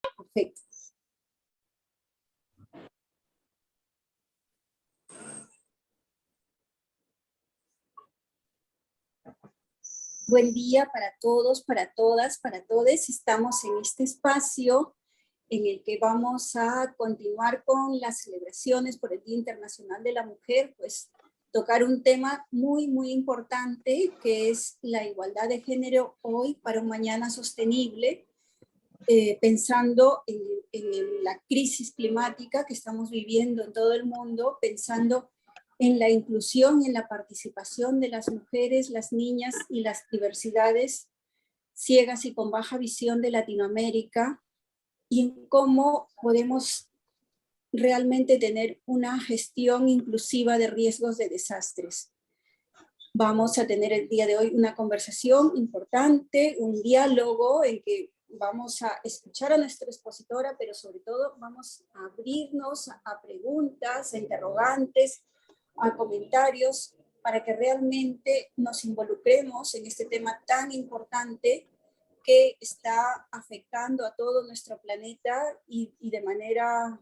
Perfecto. Buen día para todos, para todas, para todes. Estamos en este espacio en el que vamos a continuar con las celebraciones por el Día Internacional de la Mujer, pues tocar un tema muy, muy importante, que es la igualdad de género hoy para un mañana sostenible, pensando en la crisis climática que estamos viviendo en todo el mundo, pensando en la inclusión y en la participación de las mujeres, las niñas y las diversidades ciegas y con baja visión de Latinoamérica, y en cómo podemos realmente tener una gestión inclusiva de riesgos de desastres. Vamos a tener el día de hoy una conversación importante, un diálogo en que vamos a escuchar a nuestra expositora, pero sobre todo vamos a abrirnos a preguntas, a interrogantes, a comentarios, para que realmente nos involucremos en este tema tan importante que está afectando a todo nuestro planeta y de manera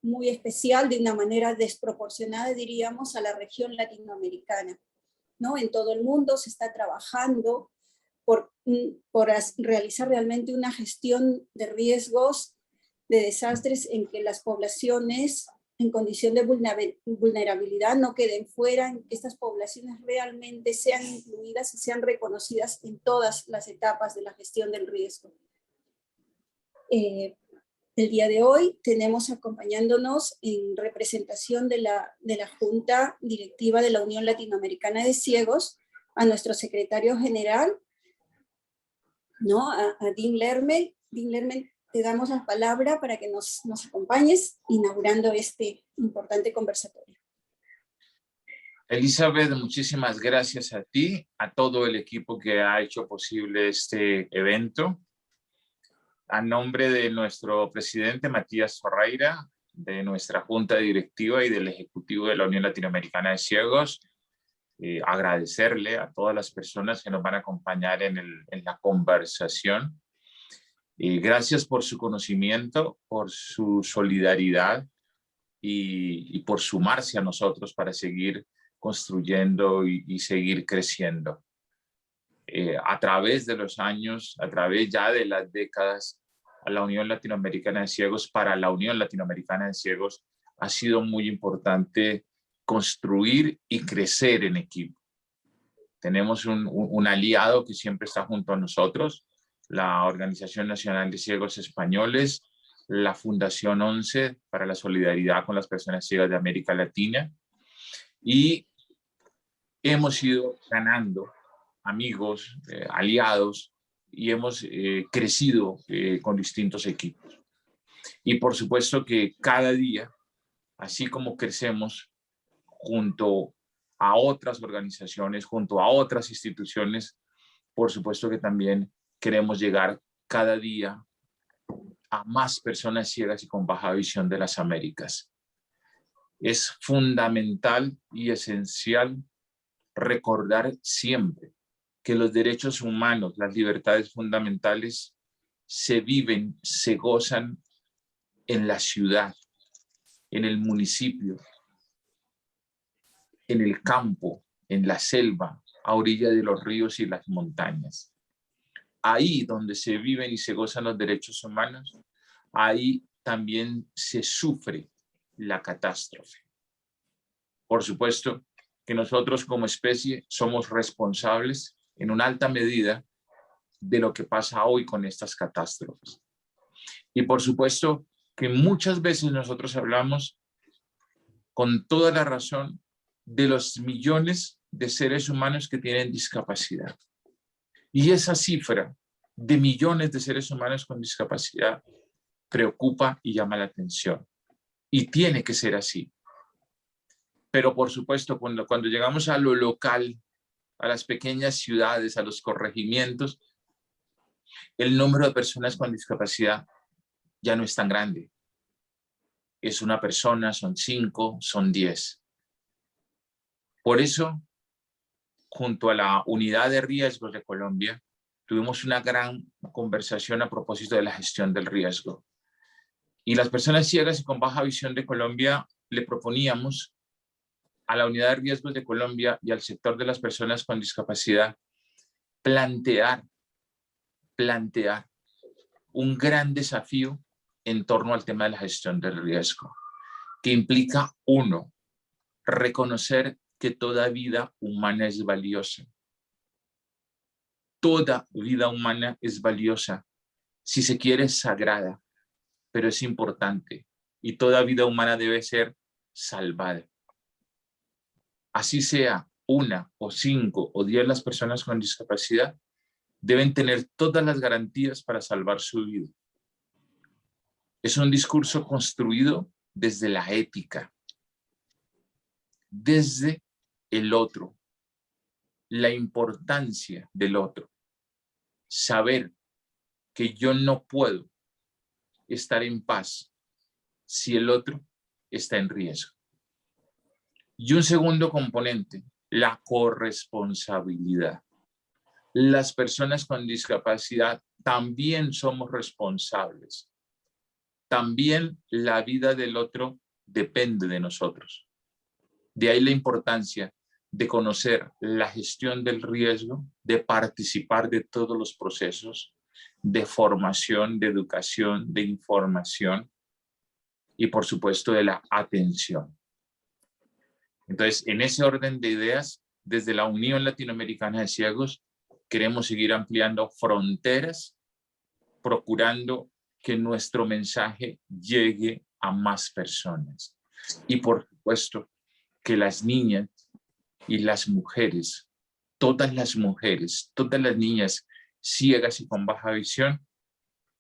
muy especial, de una manera desproporcionada, diríamos, a la región latinoamericana, ¿no? En todo el mundo se está trabajando por realizar realmente una gestión de riesgos, de desastres, en que las poblaciones en condición de vulnerabilidad no queden fuera, en que estas poblaciones realmente sean incluidas y sean reconocidas en todas las etapas de la gestión del riesgo. El día de hoy tenemos acompañándonos en representación de la Junta Directiva de la Unión Latinoamericana de Ciegos a nuestro secretario general, ¿no? a Dean Lermel. Dean Lermel, te damos la palabra para que nos acompañes inaugurando este importante conversatorio. Elizabeth, muchísimas gracias a ti, a todo el equipo que ha hecho posible este evento. A nombre de nuestro presidente Matías Ferreira, de nuestra Junta Directiva y del Ejecutivo de la Unión Latinoamericana de Ciegos, agradecerle a todas las personas que nos van a acompañar en la conversación. Gracias por su conocimiento, por su solidaridad y por sumarse a nosotros para seguir construyendo y seguir creciendo. A través de los años, a través ya de las décadas, a la Unión Latinoamericana de Ciegos, para la Unión Latinoamericana de Ciegos, ha sido muy importante construir y crecer en equipo. Tenemos un aliado que siempre está junto a nosotros, la Organización Nacional de Ciegos Españoles, la Fundación 11 para la Solidaridad con las Personas Ciegas de América Latina, y hemos ido ganando amigos, aliados, y hemos crecido con distintos equipos. Y por supuesto que cada día, así como crecemos junto a otras organizaciones, junto a otras instituciones, por supuesto que también queremos llegar cada día a más personas ciegas y con baja visión de las Américas. Es fundamental y esencial recordar siempre que los derechos humanos, las libertades fundamentales, se viven, se gozan en la ciudad, en el municipio, en el campo, en la selva, a orilla de los ríos y las montañas. Ahí donde se viven y se gozan los derechos humanos, ahí también se sufre la catástrofe. Por supuesto que nosotros como especie somos responsables en una alta medida de lo que pasa hoy con estas catástrofes. Y por supuesto que muchas veces nosotros hablamos con toda la razón de los millones de seres humanos que tienen discapacidad. Y esa cifra de millones de seres humanos con discapacidad preocupa y llama la atención. Y tiene que ser así. Pero por supuesto, cuando llegamos a lo local, a las pequeñas ciudades, a los corregimientos, el número de personas con discapacidad ya no es tan grande. Es una persona, son 5, son 10. Por eso, junto a la Unidad de Riesgos de Colombia, tuvimos una gran conversación a propósito de la gestión del riesgo. Y las personas ciegas y con baja visión de Colombia le proponíamos a la Unidad de Riesgos de Colombia y al sector de las personas con discapacidad plantear un gran desafío en torno al tema de la gestión del riesgo, que implica, uno, reconocer que toda vida humana es valiosa. Toda vida humana es valiosa. Si se quiere, es sagrada, pero es importante. Y toda vida humana debe ser salvada. Así sea 1 o 5 o 10 las personas con discapacidad, deben tener todas las garantías para salvar su vida. Es un discurso construido desde la ética, desde el otro, la importancia del otro. Saber que yo no puedo estar en paz si el otro está en riesgo. Y un segundo componente, la corresponsabilidad. Las personas con discapacidad también somos responsables. También la vida del otro depende de nosotros. De ahí la importancia de conocer la gestión del riesgo, de participar de todos los procesos de formación, de educación, de información y por supuesto de la atención. Entonces, en ese orden de ideas, desde la Unión Latinoamericana de Ciegos, queremos seguir ampliando fronteras, procurando que nuestro mensaje llegue a más personas. Y por supuesto, que las niñas y las mujeres, todas las niñas ciegas y con baja visión,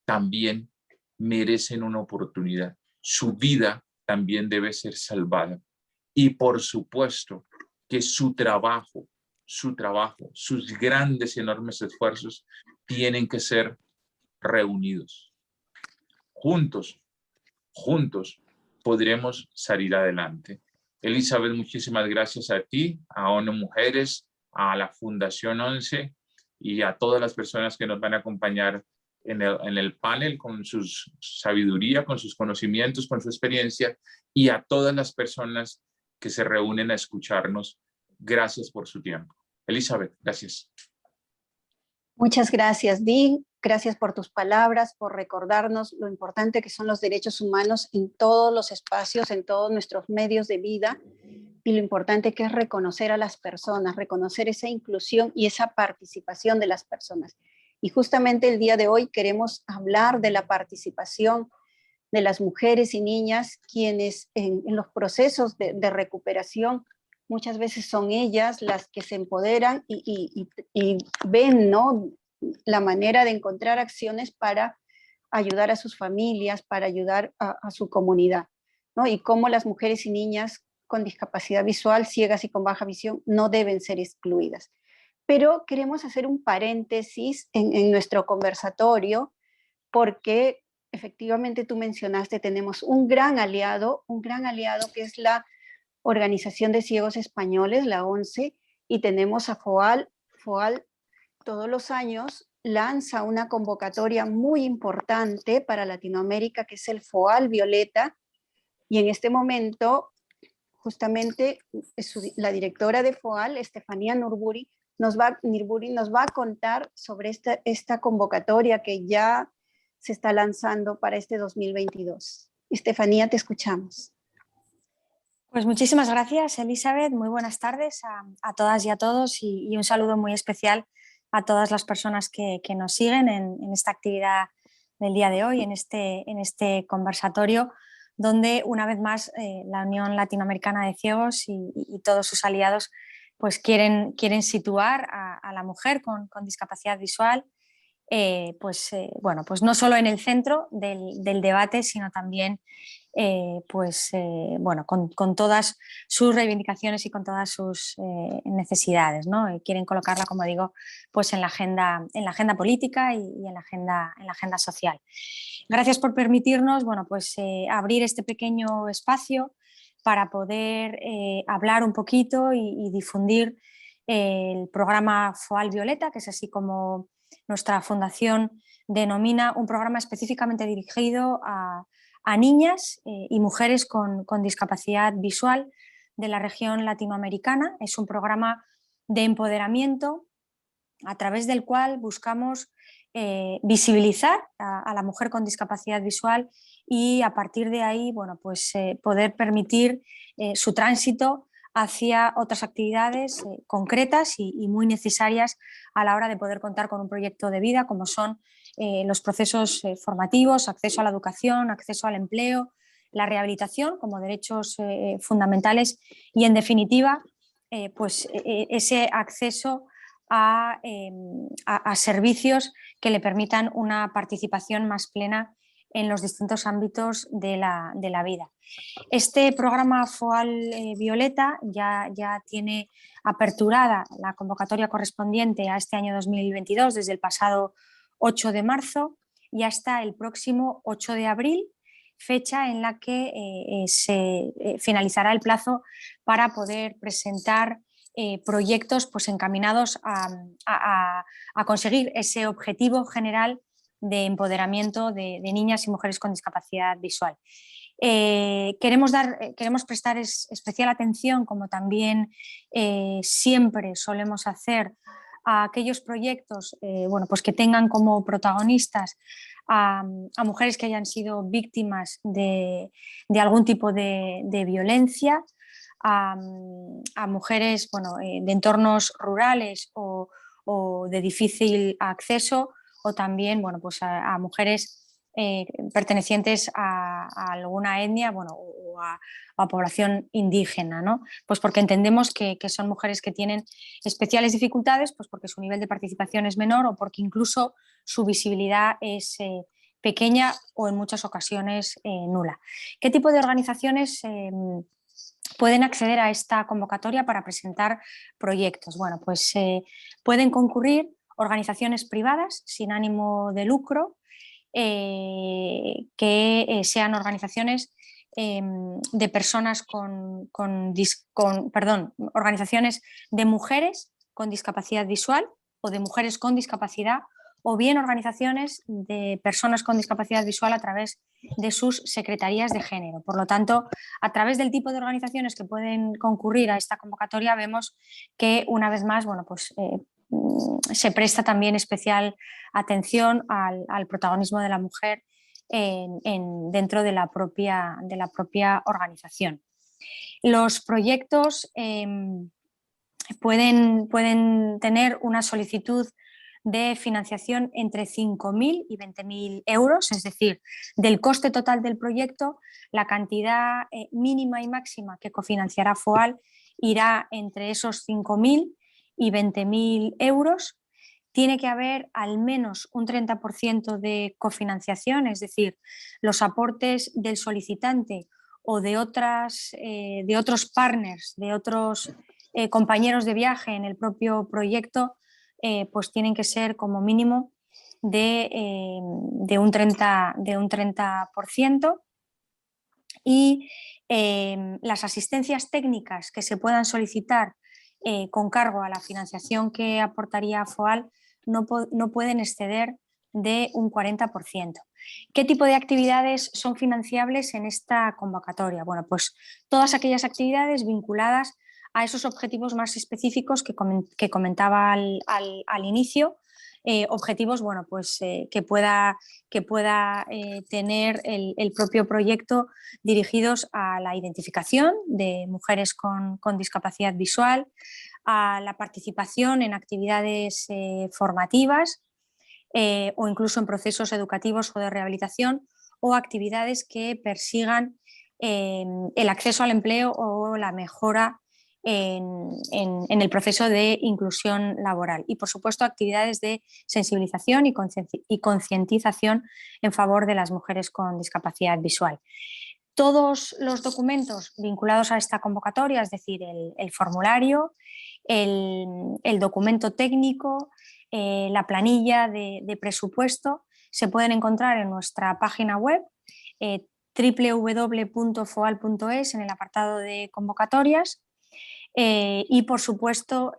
también merecen una oportunidad. Su vida también debe ser salvada. Y por supuesto que su trabajo, sus grandes, enormes esfuerzos tienen que ser reunidos. Juntos podremos salir adelante. Elizabeth, muchísimas gracias a ti, a ONU Mujeres, a la Fundación 11 y a todas las personas que nos van a acompañar en el panel con su sabiduría, con sus conocimientos, con su experiencia, y a todas las personas que se reúnen a escucharnos. Gracias por su tiempo. Elizabeth, gracias. Muchas gracias, Dean. Gracias por tus palabras, por recordarnos lo importante que son los derechos humanos en todos los espacios, en todos nuestros medios de vida, y lo importante que es reconocer a las personas, reconocer esa inclusión y esa participación de las personas. Y justamente el día de hoy queremos hablar de la participación de las mujeres y niñas, quienes en los procesos de recuperación muchas veces son ellas las que se empoderan y ven, ¿no?, la manera de encontrar acciones para ayudar a sus familias, para ayudar a su comunidad, ¿no? Y cómo las mujeres y niñas con discapacidad visual, ciegas y con baja visión, no deben ser excluidas. Pero queremos hacer un paréntesis en nuestro conversatorio, porque efectivamente tú mencionaste, tenemos un gran aliado que es la Organización de Ciegos Españoles, la ONCE, y tenemos a FOAL. FOAL todos los años lanza una convocatoria muy importante para Latinoamérica, que es el FOAL Violeta, y en este momento justamente la directora de FOAL, Estefanía Nirburi, nos va a contar sobre esta convocatoria que ya se está lanzando para este 2022. Estefanía, te escuchamos. Pues muchísimas gracias, Elizabeth. Muy buenas tardes a todas y a todos, y un saludo muy especial a todas las personas que nos siguen en esta actividad del día de hoy, en este conversatorio, donde una vez más la Unión Latinoamericana de Ciegos y todos sus aliados pues quieren situar a la mujer con discapacidad visual pues no solo en el centro del debate, sino también con todas sus reivindicaciones y con todas sus necesidades, ¿no? Quieren colocarla, como digo, pues en la agenda política y en la agenda social. Gracias por permitirnos abrir este pequeño espacio para poder hablar un poquito y difundir el programa FOAL Violeta, que es así como nuestra fundación denomina un programa específicamente dirigido a niñas y mujeres con discapacidad visual de la región latinoamericana. Es un programa de empoderamiento a través del cual buscamos visibilizar a la mujer con discapacidad visual y a partir de ahí, bueno, pues, poder permitir su tránsito hacia otras actividades concretas y muy necesarias a la hora de poder contar con un proyecto de vida, como son los procesos formativos, acceso a la educación, acceso al empleo, la rehabilitación como derechos fundamentales y, en definitiva, pues, ese acceso a servicios que le permitan una participación más plena en los distintos ámbitos de la vida. Este programa FOAL Violeta ya tiene aperturada la convocatoria correspondiente a este año 2022 desde el pasado 8 de marzo y hasta el próximo 8 de abril, fecha en la que se finalizará el plazo para poder presentar proyectos, pues, encaminados a conseguir ese objetivo general de empoderamiento de niñas y mujeres con discapacidad visual. Queremos prestar especial atención, como también siempre solemos hacer, a aquellos proyectos bueno, pues que tengan como protagonistas a mujeres que hayan sido víctimas de algún tipo de violencia, a mujeres, bueno, de entornos rurales o de difícil acceso, o también, bueno, pues a mujeres pertenecientes a alguna etnia, bueno, o a población indígena, ¿no? Pues porque entendemos que son mujeres que tienen especiales dificultades, pues porque su nivel de participación es menor o porque incluso su visibilidad es pequeña o en muchas ocasiones nula. ¿Qué tipo de organizaciones pueden acceder a esta convocatoria para presentar proyectos? Bueno, pues pueden concurrir organizaciones privadas sin ánimo de lucro, que sean organizaciones de personas organizaciones de mujeres con discapacidad visual o de mujeres con discapacidad, o bien organizaciones de personas con discapacidad visual a través de sus secretarías de género. Por lo tanto, a través del tipo de organizaciones que pueden concurrir a esta convocatoria, vemos que, una vez más, bueno, pues, se presta también especial atención al protagonismo de la mujer dentro de la propia organización. Los proyectos pueden tener una solicitud de financiación entre 5.000 y 20.000 euros, es decir, del coste total del proyecto, la cantidad mínima y máxima que cofinanciará FOAL irá entre esos 5.000 y 20.000 euros. Tiene que haber al menos un 30% de cofinanciación, es decir, los aportes del solicitante o de otros partners, de otros compañeros de viaje en el propio proyecto, pues tienen que ser como mínimo de un 30%. Y las asistencias técnicas que se puedan solicitar con cargo a la financiación que aportaría FOAL no pueden exceder de un 40%. ¿Qué tipo de actividades son financiables en esta convocatoria? Bueno, pues todas aquellas actividades vinculadas a esos objetivos más específicos que comentaba al inicio, objetivos, bueno, pues, que pueda tener el propio proyecto, dirigidos a la identificación de mujeres con discapacidad visual, a la participación en actividades formativas o incluso en procesos educativos o de rehabilitación, o actividades que persigan el acceso al empleo o la mejora en el proceso de inclusión laboral, y, por supuesto, actividades de sensibilización y concientización en favor de las mujeres con discapacidad visual. Todos los documentos vinculados a esta convocatoria, es decir, el formulario, el documento técnico, la planilla de presupuesto, se pueden encontrar en nuestra página web www.foal.es en el apartado de convocatorias. Y por supuesto,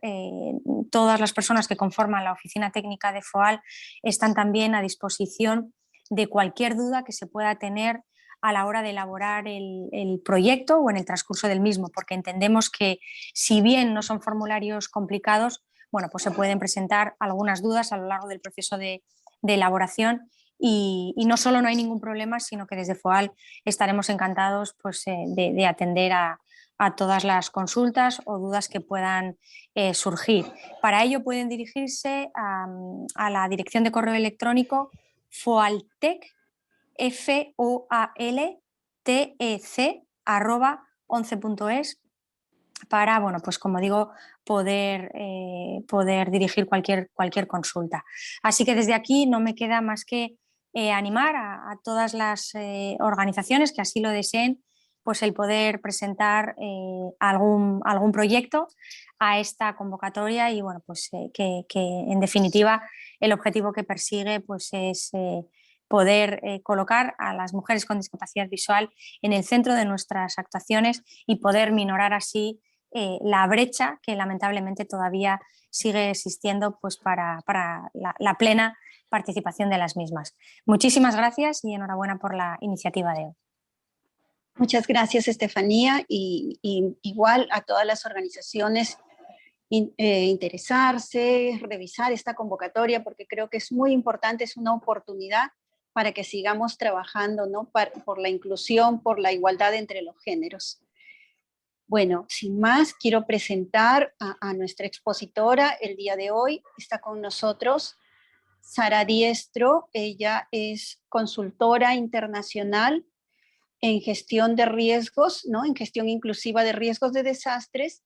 todas las personas que conforman la oficina técnica de FOAL están también a disposición de cualquier duda que se pueda tener a la hora de elaborar el proyecto o en el transcurso del mismo, porque entendemos que si bien no son formularios complicados, bueno, pues se pueden presentar algunas dudas a lo largo del proceso de elaboración y no solo no hay ningún problema, sino que desde FOAL estaremos encantados pues, de atender a todas las consultas o dudas que puedan surgir. Para ello pueden dirigirse a la dirección de correo electrónico foaltec, FOALTEC, @11.es, para, bueno, pues como digo, poder dirigir cualquier consulta. Así que desde aquí no me queda más que animar a todas las organizaciones que así lo deseen, pues el poder presentar algún proyecto a esta convocatoria y bueno, pues que en definitiva el objetivo que persigue pues es poder colocar a las mujeres con discapacidad visual en el centro de nuestras actuaciones y poder minorar así la brecha que lamentablemente todavía sigue existiendo pues para la plena participación de las mismas. Muchísimas gracias y enhorabuena por la iniciativa de hoy. Muchas gracias, Estefanía, y igual a todas las organizaciones interesarse, revisar esta convocatoria, porque creo que es muy importante, es una oportunidad para que sigamos trabajando, ¿no? por la inclusión, por la igualdad entre los géneros. Bueno, sin más, quiero presentar a nuestra expositora el día de hoy. Está con nosotros Sara Diestro. Ella es consultora internacional en gestión de riesgos, ¿no? En gestión inclusiva de riesgos de desastres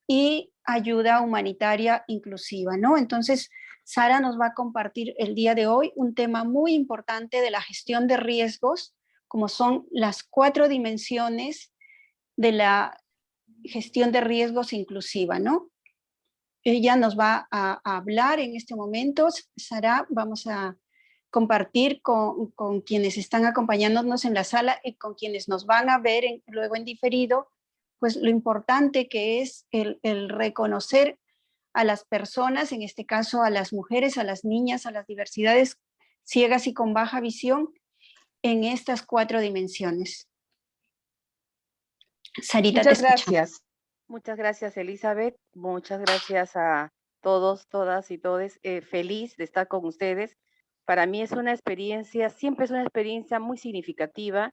y ayuda humanitaria inclusiva, ¿no? Entonces, Sara nos va a compartir el día de hoy un tema muy importante de la gestión de riesgos, como son las 4 dimensiones de la gestión de riesgos inclusiva, ¿no? Ella nos va a hablar en este momento. Sara, vamos a compartir con quienes están acompañándonos en la sala y con quienes nos van a ver luego en diferido, pues lo importante que es el reconocer a las personas, en este caso a las mujeres, a las niñas, a las diversidades ciegas y con baja visión en estas 4 dimensiones. Sarita, muchas gracias. Muchas gracias, Elizabeth. Muchas gracias a todos, todas y todes. Feliz de estar con ustedes. Para mí es una experiencia, siempre es una experiencia muy significativa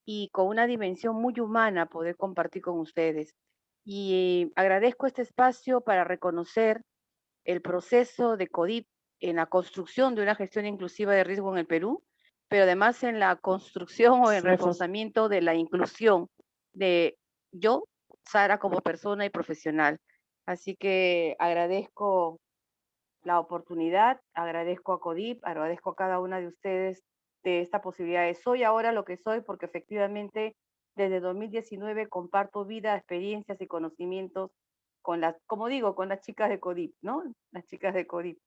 y con una dimensión muy humana poder compartir con ustedes. Y agradezco este espacio para reconocer el proceso de CODIP en la construcción de una gestión inclusiva de riesgo en el Perú, pero además en la construcción o el reforzamiento de la inclusión de yo, Sara, como persona y profesional. Así que agradezco la oportunidad, agradezco a CODIP, agradezco a cada una de ustedes de esta posibilidad de soy ahora lo que soy, porque efectivamente desde 2019 comparto vida, experiencias y conocimientos con las, como digo, con las chicas de CODIP, ¿no? Las chicas de CODIP.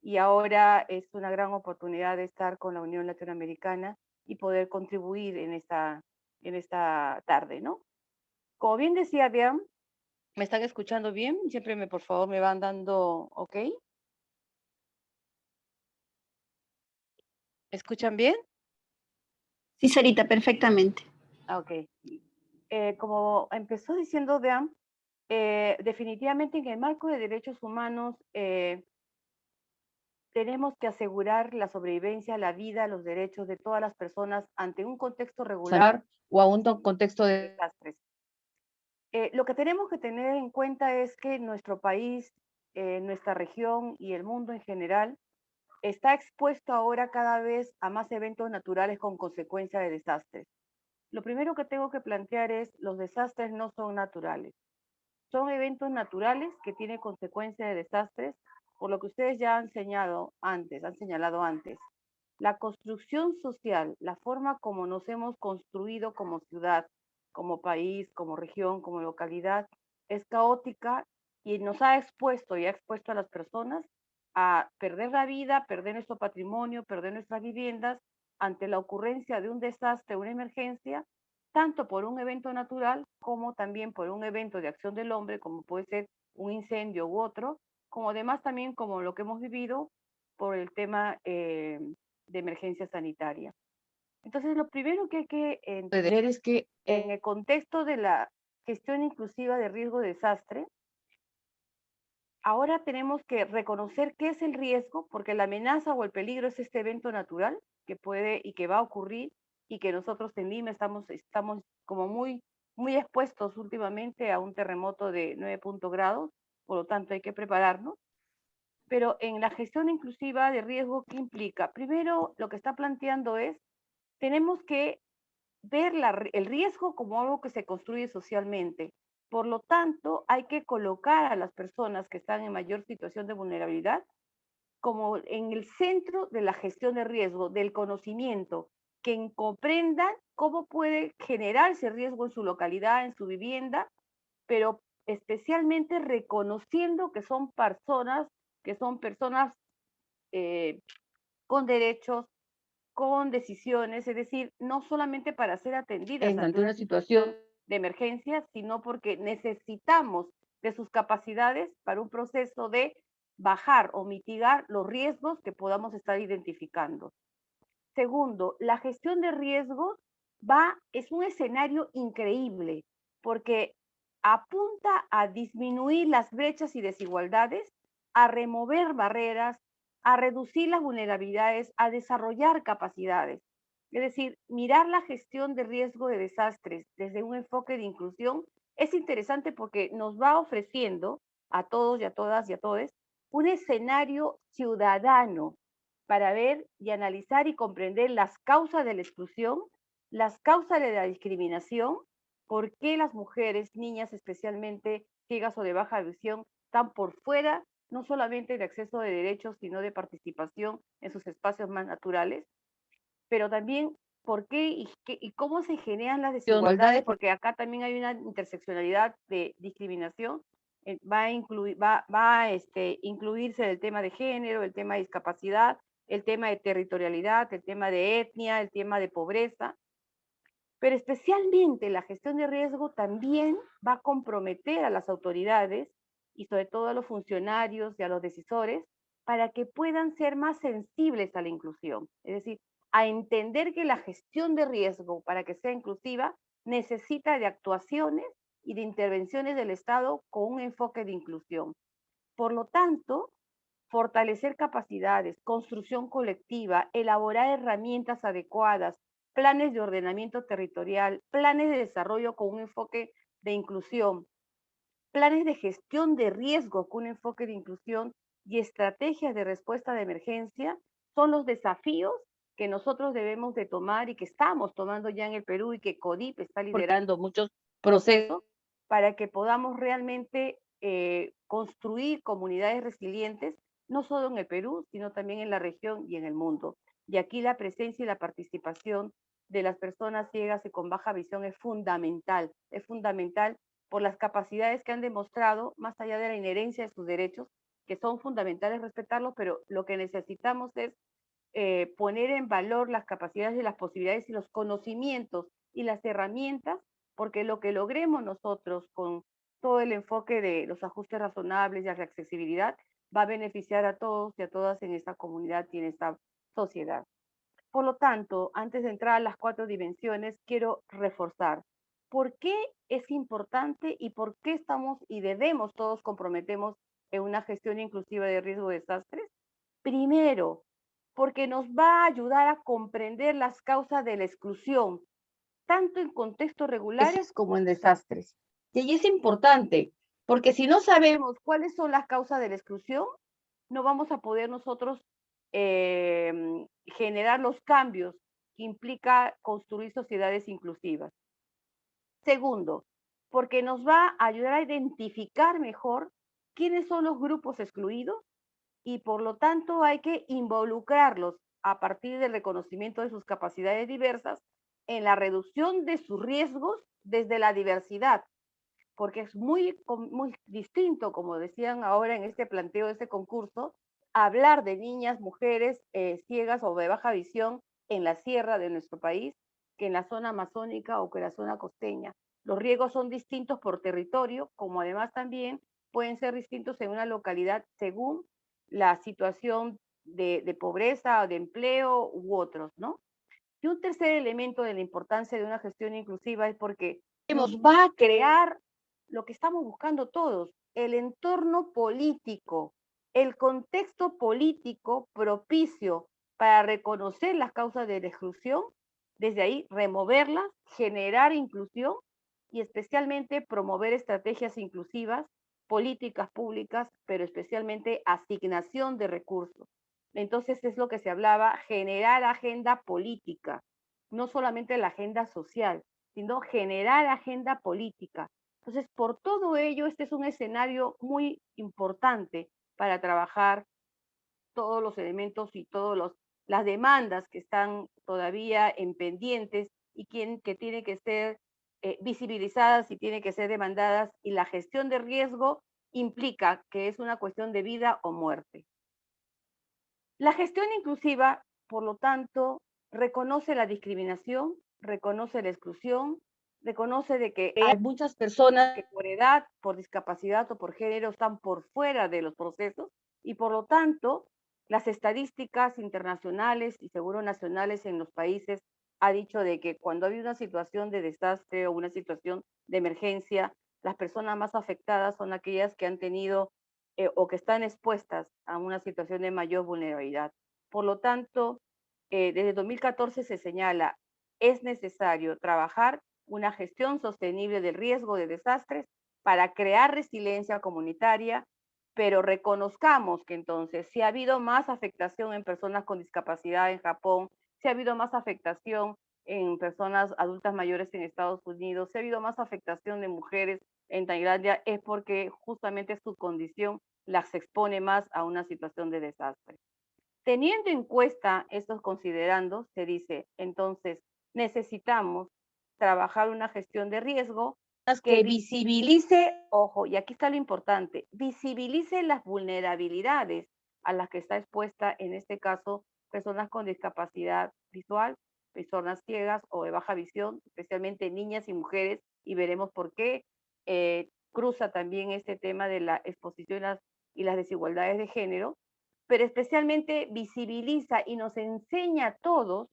Y ahora es una gran oportunidad de estar con la Unión Latinoamericana y poder contribuir en esta tarde, ¿no? Como bien decía Bian, ¿me están escuchando bien? Siempre por favor, me van dando, ¿ok? ¿Me escuchan bien? Sí, Sarita, perfectamente. Ok. Como empezó diciendo Bian, definitivamente en el marco de derechos humanos tenemos que asegurar la sobrevivencia, la vida, los derechos de todas las personas ante un contexto regular o a un contexto de desastres. Lo que tenemos que tener en cuenta es que nuestro país, nuestra región y el mundo en general está expuesto ahora cada vez a más eventos naturales con consecuencia de desastres. Lo primero que tengo que plantear es los desastres no son naturales. Son eventos naturales que tienen consecuencia de desastres, por lo que ustedes ya han señalado antes. La construcción social, la forma como nos hemos construido como ciudad, como país, como región, como localidad, es caótica y nos ha expuesto y ha expuesto a las personas a perder la vida, perder nuestro patrimonio, perder nuestras viviendas ante la ocurrencia de un desastre, una emergencia, tanto por un evento natural como también por un evento de acción del hombre, como puede ser un incendio u otro, como además también como lo que hemos vivido por el tema de emergencia sanitaria. Entonces, lo primero que hay que entender es que en el contexto de la gestión inclusiva de riesgo de desastre, ahora tenemos que reconocer qué es el riesgo, porque la amenaza o el peligro es este evento natural que puede y que va a ocurrir y que nosotros en Lima estamos como muy expuestos últimamente a un terremoto de 9 grados, por lo tanto hay que prepararnos. Pero en la gestión inclusiva de riesgo, ¿qué implica? Primero, lo que está planteando es, tenemos que ver el riesgo como algo que se construye socialmente. Por lo tanto, hay que colocar a las personas que están en mayor situación de vulnerabilidad como en el centro de la gestión de riesgo, del conocimiento, que comprendan cómo puede generarse riesgo en su localidad, en su vivienda, pero especialmente reconociendo que son personas con derechos, con decisiones, es decir, no solamente para ser atendidas ante una situación de emergencia, sino porque necesitamos de sus capacidades para un proceso de bajar o mitigar los riesgos que podamos estar identificando. Segundo, la gestión de riesgos es un escenario increíble porque apunta a disminuir las brechas y desigualdades, a remover barreras, a reducir las vulnerabilidades, a desarrollar capacidades. Es decir, mirar la gestión de riesgo de desastres desde un enfoque de inclusión es interesante porque nos va ofreciendo a todos y a todas y a todos un escenario ciudadano para ver y analizar y comprender las causas de la exclusión, las causas de la discriminación, por qué las mujeres, niñas especialmente ciegas o de baja visión, están por fuera no solamente de acceso de derechos, sino de participación en sus espacios más naturales, pero también por qué y cómo se generan las desigualdades, porque acá también hay una interseccionalidad de discriminación. Va a incluirse el tema de género, el tema de discapacidad, el tema de territorialidad, el tema de etnia, el tema de pobreza, pero especialmente la gestión de riesgo también va a comprometer a las autoridades y sobre todo a los funcionarios y a los decisores para que puedan ser más sensibles a la inclusión. Es decir, a entender que la gestión de riesgo para que sea inclusiva necesita de actuaciones y de intervenciones del Estado con un enfoque de inclusión. Por lo tanto, fortalecer capacidades, construcción colectiva, elaborar herramientas adecuadas, planes de ordenamiento territorial, planes de desarrollo con un enfoque de inclusión, planes de gestión de riesgo con un enfoque de inclusión y estrategias de respuesta de emergencia son los desafíos que nosotros debemos de tomar y que estamos tomando ya en el Perú y que CODIP está liderando muchos procesos para que podamos realmente construir comunidades resilientes, no solo en el Perú, sino también en la región y en el mundo. Y aquí la presencia y la participación de las personas ciegas y con baja visión es fundamental por las capacidades que han demostrado, más allá de la inherencia de sus derechos, que son fundamentales respetarlos, pero lo que necesitamos es poner en valor las capacidades y las posibilidades y los conocimientos y las herramientas, porque lo que logremos nosotros con todo el enfoque de los ajustes razonables y la accesibilidad va a beneficiar a todos y a todas en esta comunidad y en esta sociedad. Por lo tanto, antes de entrar a las 4 dimensiones, quiero reforzar por qué es importante y por qué estamos y debemos todos comprometemos en una gestión inclusiva de riesgo de desastres. Primero, porque nos va a ayudar a comprender las causas de la exclusión, tanto en contextos regulares como en desastres. Y ahí es importante, porque si no sabemos cuáles son las causas de la exclusión, no vamos a poder nosotros generar los cambios que implica construir sociedades inclusivas. Segundo, porque nos va a ayudar a identificar mejor quiénes son los grupos excluidos y por lo tanto hay que involucrarlos a partir del reconocimiento de sus capacidades diversas en la reducción de sus riesgos desde la diversidad, porque es muy distinto, como decían ahora en este planteo de este concurso, hablar de niñas, mujeres ciegas o de baja visión en la sierra de nuestro país, que en la zona amazónica o que en la zona costeña. Los riesgos son distintos por territorio, como además también pueden ser distintos en una localidad según la situación de pobreza o de empleo u otros, ¿no? Y un tercer elemento de la importancia de una gestión inclusiva es porque nos va a crear lo que estamos buscando todos, el entorno político, el contexto político propicio para reconocer las causas de la exclusión, desde ahí removerlas, generar inclusión y especialmente promover estrategias inclusivas, políticas públicas, pero especialmente asignación de recursos. Entonces es lo que se hablaba, generar agenda política, no solamente la agenda social, sino generar agenda política. Entonces, por todo ello, este es un escenario muy importante para trabajar todos los elementos y todas las demandas que están todavía en pendientes y que tienen que ser visibilizadas y tienen que ser demandadas, y la gestión de riesgo implica que es una cuestión de vida o muerte. La gestión inclusiva, por lo tanto, reconoce la discriminación, reconoce la exclusión, reconoce de que hay muchas personas que por edad, por discapacidad o por género están por fuera de los procesos, y por lo tanto, las estadísticas internacionales y seguro nacionales en los países ha dicho de que cuando hay una situación de desastre o una situación de emergencia, las personas más afectadas son aquellas que han tenido o que están expuestas a una situación de mayor vulnerabilidad. Por lo tanto, desde 2014 se señala, es necesario trabajar una gestión sostenible del riesgo de desastres para crear resiliencia comunitaria, pero reconozcamos que entonces si ha habido más afectación en personas con discapacidad en Japón, si ha habido más afectación en personas adultas mayores en Estados Unidos, si ha habido más afectación de mujeres en Tailandia, es porque justamente su condición las expone más a una situación de desastre. Teniendo en cuenta estos considerandos, se dice, entonces, necesitamos trabajar una gestión de riesgo que visibilice, ojo, y aquí está lo importante, visibilice las vulnerabilidades a las que está expuesta, en este caso, personas con discapacidad visual, personas ciegas o de baja visión, especialmente niñas y mujeres, y veremos por qué cruza también este tema de la exposición y las desigualdades de género, pero especialmente visibiliza y nos enseña a todos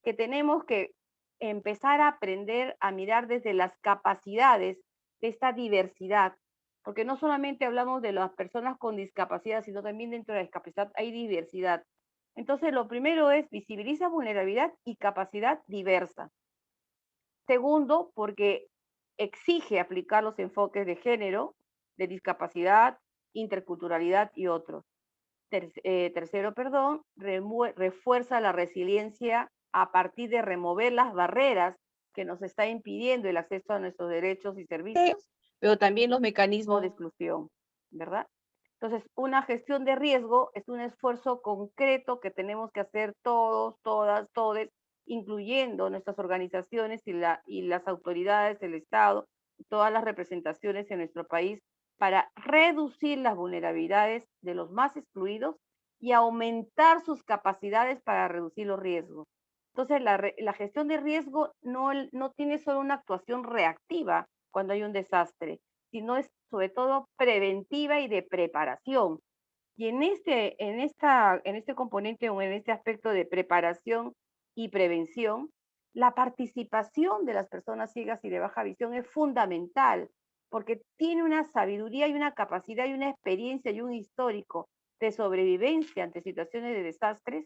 que tenemos que empezar a aprender a mirar desde las capacidades de esta diversidad, porque no solamente hablamos de las personas con discapacidad, sino también dentro de la discapacidad hay diversidad. Entonces, lo primero es visibiliza vulnerabilidad y capacidad diversa. Segundo, porque exige aplicar los enfoques de género, de discapacidad, interculturalidad y otros. Tercero, perdón, refuerza la resiliencia a partir de remover las barreras que nos está impidiendo el acceso a nuestros derechos y servicios, pero también los mecanismos de exclusión, ¿verdad? Entonces, una gestión de riesgo es un esfuerzo concreto que tenemos que hacer todos, todas, todes, incluyendo nuestras organizaciones y las autoridades del Estado, todas las representaciones en nuestro país, para reducir las vulnerabilidades de los más excluidos y aumentar sus capacidades para reducir los riesgos. Entonces, la gestión de riesgo no tiene solo una actuación reactiva cuando hay un desastre, sino es sobre todo preventiva y de preparación. Y en este componente o en este aspecto de preparación y prevención, la participación de las personas ciegas y de baja visión es fundamental, porque tiene una sabiduría y una capacidad y una experiencia y un histórico de sobrevivencia ante situaciones de desastres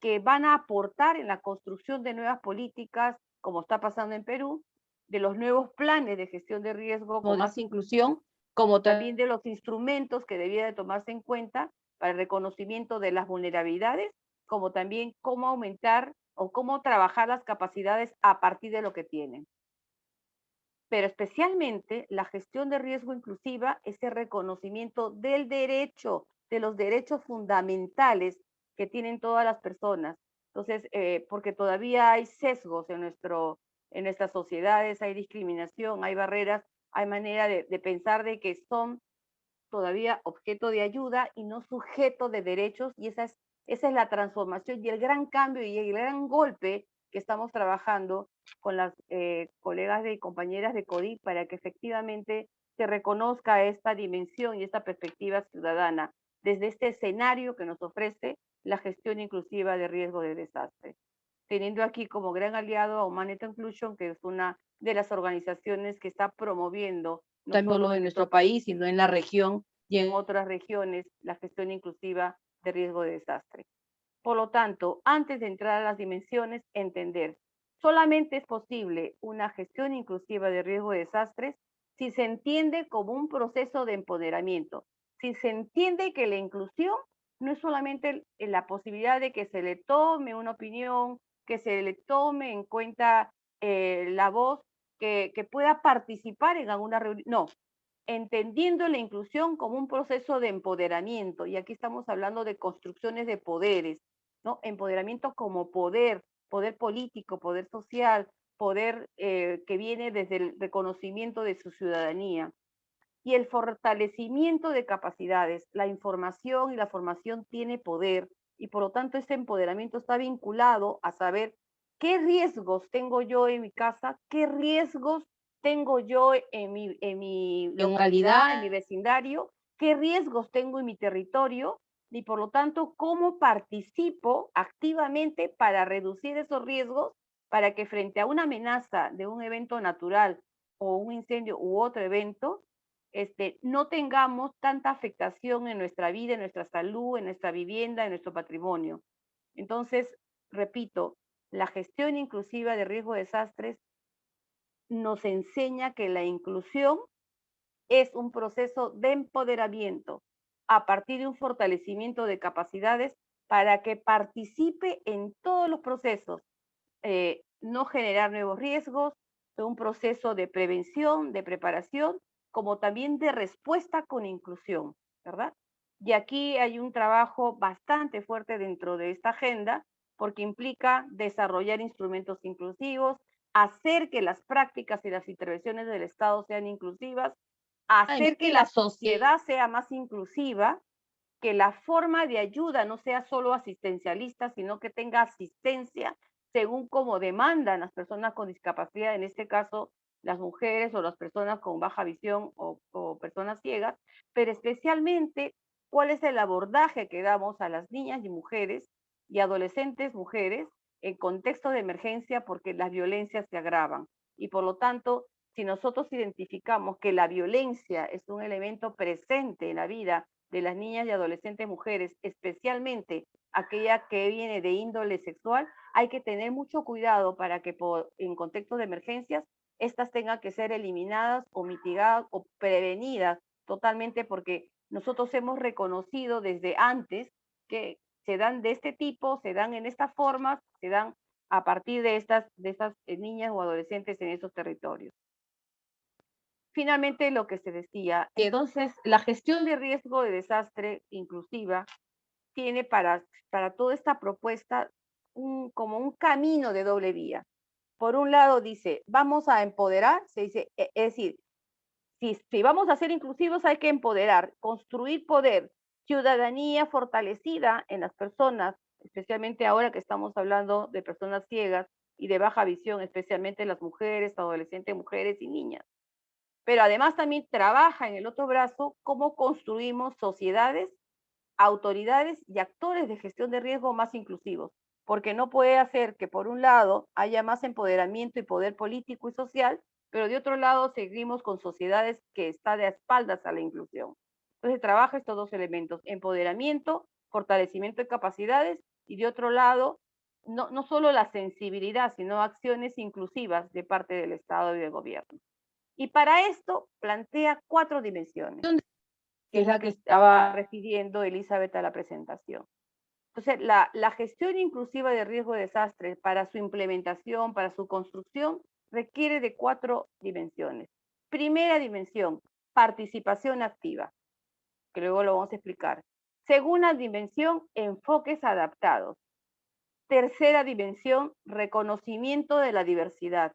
que van a aportar en la construcción de nuevas políticas, como está pasando en Perú, de los nuevos planes de gestión de riesgo con más inclusión, como también de los instrumentos que debía de tomarse en cuenta para el reconocimiento de las vulnerabilidades, como también cómo aumentar o cómo trabajar las capacidades a partir de lo que tienen. Pero especialmente la gestión de riesgo inclusiva es el reconocimiento del derecho, de los derechos fundamentales que tienen todas las personas. Entonces, porque todavía hay sesgos en nuestras sociedades, hay discriminación, hay barreras, hay manera de pensar de que son todavía objeto de ayuda y no sujeto de derechos, y esa es la transformación y el gran cambio y el gran golpe que estamos trabajando con las colegas y compañeras de CODIC para que efectivamente se reconozca esta dimensión y esta perspectiva ciudadana desde este escenario que nos ofrece la gestión inclusiva de riesgo de desastre, teniendo aquí como gran aliado a Humanity Inclusion, que es una de las organizaciones que está promoviendo no solo en nuestro país, sino en la región y en otras regiones la gestión inclusiva de riesgo de desastre. Por lo tanto, antes de entrar a las dimensiones, entender, solamente es posible una gestión inclusiva de riesgo de desastres si se entiende como un proceso de empoderamiento, si se entiende que la inclusión no es solamente la posibilidad de que se le tome una opinión, que se le tome en cuenta la voz, que pueda participar en alguna reunión, no, entendiendo la inclusión como un proceso de empoderamiento, y aquí estamos hablando de construcciones de poderes, ¿no? Empoderamiento como poder, poder político, poder social, poder que viene desde el reconocimiento de su ciudadanía. Y el fortalecimiento de capacidades, la información y la formación tiene poder, y por lo tanto este empoderamiento está vinculado a saber qué riesgos tengo yo en mi casa, qué riesgos tengo yo en mi localidad, en mi vecindario, qué riesgos tengo en mi territorio, y por lo tanto cómo participo activamente para reducir esos riesgos, para que frente a una amenaza de un evento natural o un incendio u otro evento, no tengamos tanta afectación en nuestra vida, en nuestra salud, en nuestra vivienda, en nuestro patrimonio. Entonces, repito, la gestión inclusiva de riesgo de desastres nos enseña que la inclusión es un proceso de empoderamiento a partir de un fortalecimiento de capacidades para que participe en todos los procesos, no generar nuevos riesgos, un proceso de prevención, de preparación, como también de respuesta con inclusión, ¿verdad? Y aquí hay un trabajo bastante fuerte dentro de esta agenda, porque implica desarrollar instrumentos inclusivos, hacer que las prácticas y las intervenciones del Estado sean inclusivas, hacer que la sociedad sea más inclusiva, que la forma de ayuda no sea solo asistencialista, sino que tenga asistencia según como demandan las personas con discapacidad, en este caso las mujeres o las personas con baja visión o personas ciegas, pero especialmente cuál es el abordaje que damos a las niñas y mujeres y adolescentes mujeres en contexto de emergencia, porque las violencias se agravan. Y por lo tanto, si nosotros identificamos que la violencia es un elemento presente en la vida de las niñas y adolescentes mujeres, especialmente aquella que viene de índole sexual, hay que tener mucho cuidado para que en contextos de emergencias estas tengan que ser eliminadas o mitigadas o prevenidas totalmente, porque nosotros hemos reconocido desde antes que se dan de este tipo, se dan en esta forma, se dan a partir de estas niñas o adolescentes en esos territorios. Finalmente, lo que se decía, entonces la gestión de riesgo de desastre inclusiva tiene para toda esta propuesta como un camino de doble vía. Por un lado dice, vamos a empoderar, se dice, es decir, si vamos a ser inclusivos hay que empoderar, construir poder, ciudadanía fortalecida en las personas, especialmente ahora que estamos hablando de personas ciegas y de baja visión, especialmente las mujeres, adolescentes, mujeres y niñas. Pero además también trabaja en el otro brazo cómo construimos sociedades, autoridades y actores de gestión de riesgo más inclusivos, porque no puede hacer que por un lado haya más empoderamiento y poder político y social, pero de otro lado seguimos con sociedades que están de espaldas a la inclusión. Entonces trabaja estos dos elementos, empoderamiento, fortalecimiento de capacidades, y de otro lado, no solo la sensibilidad, sino acciones inclusivas de parte del Estado y del gobierno. Y para esto plantea 4 dimensiones, que es la que estaba refiriendo Elizabeth a la presentación. Entonces, la gestión inclusiva de riesgo de desastre para su implementación, para su construcción, requiere de 4 dimensiones. Primera dimensión, participación activa, que luego lo vamos a explicar. Segunda dimensión, enfoques adaptados. Tercera dimensión, reconocimiento de la diversidad.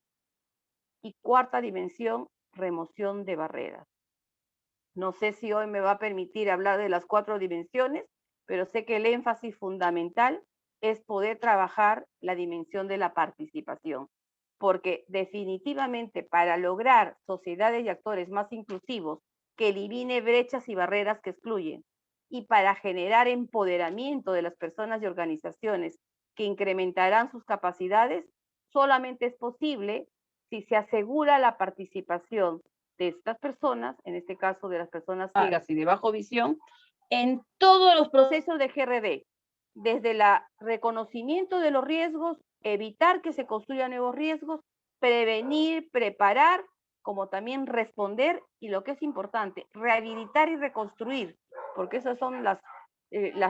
Y cuarta dimensión, remoción de barreras. No sé si hoy me va a permitir hablar de las 4 dimensiones, pero sé que el énfasis fundamental es poder trabajar la dimensión de la participación. porque definitivamente para lograr sociedades y actores más inclusivos, que elimine brechas y barreras que excluyen, y para generar empoderamiento de las personas y organizaciones que incrementarán sus capacidades, solamente es posible si se asegura la participación de estas personas, en este caso de las personas ciegas y de bajo visión, en todos los procesos de GRD, desde el reconocimiento de los riesgos, evitar que se construyan nuevos riesgos, prevenir, preparar, como también responder, y lo que es importante, rehabilitar y reconstruir, porque esas son las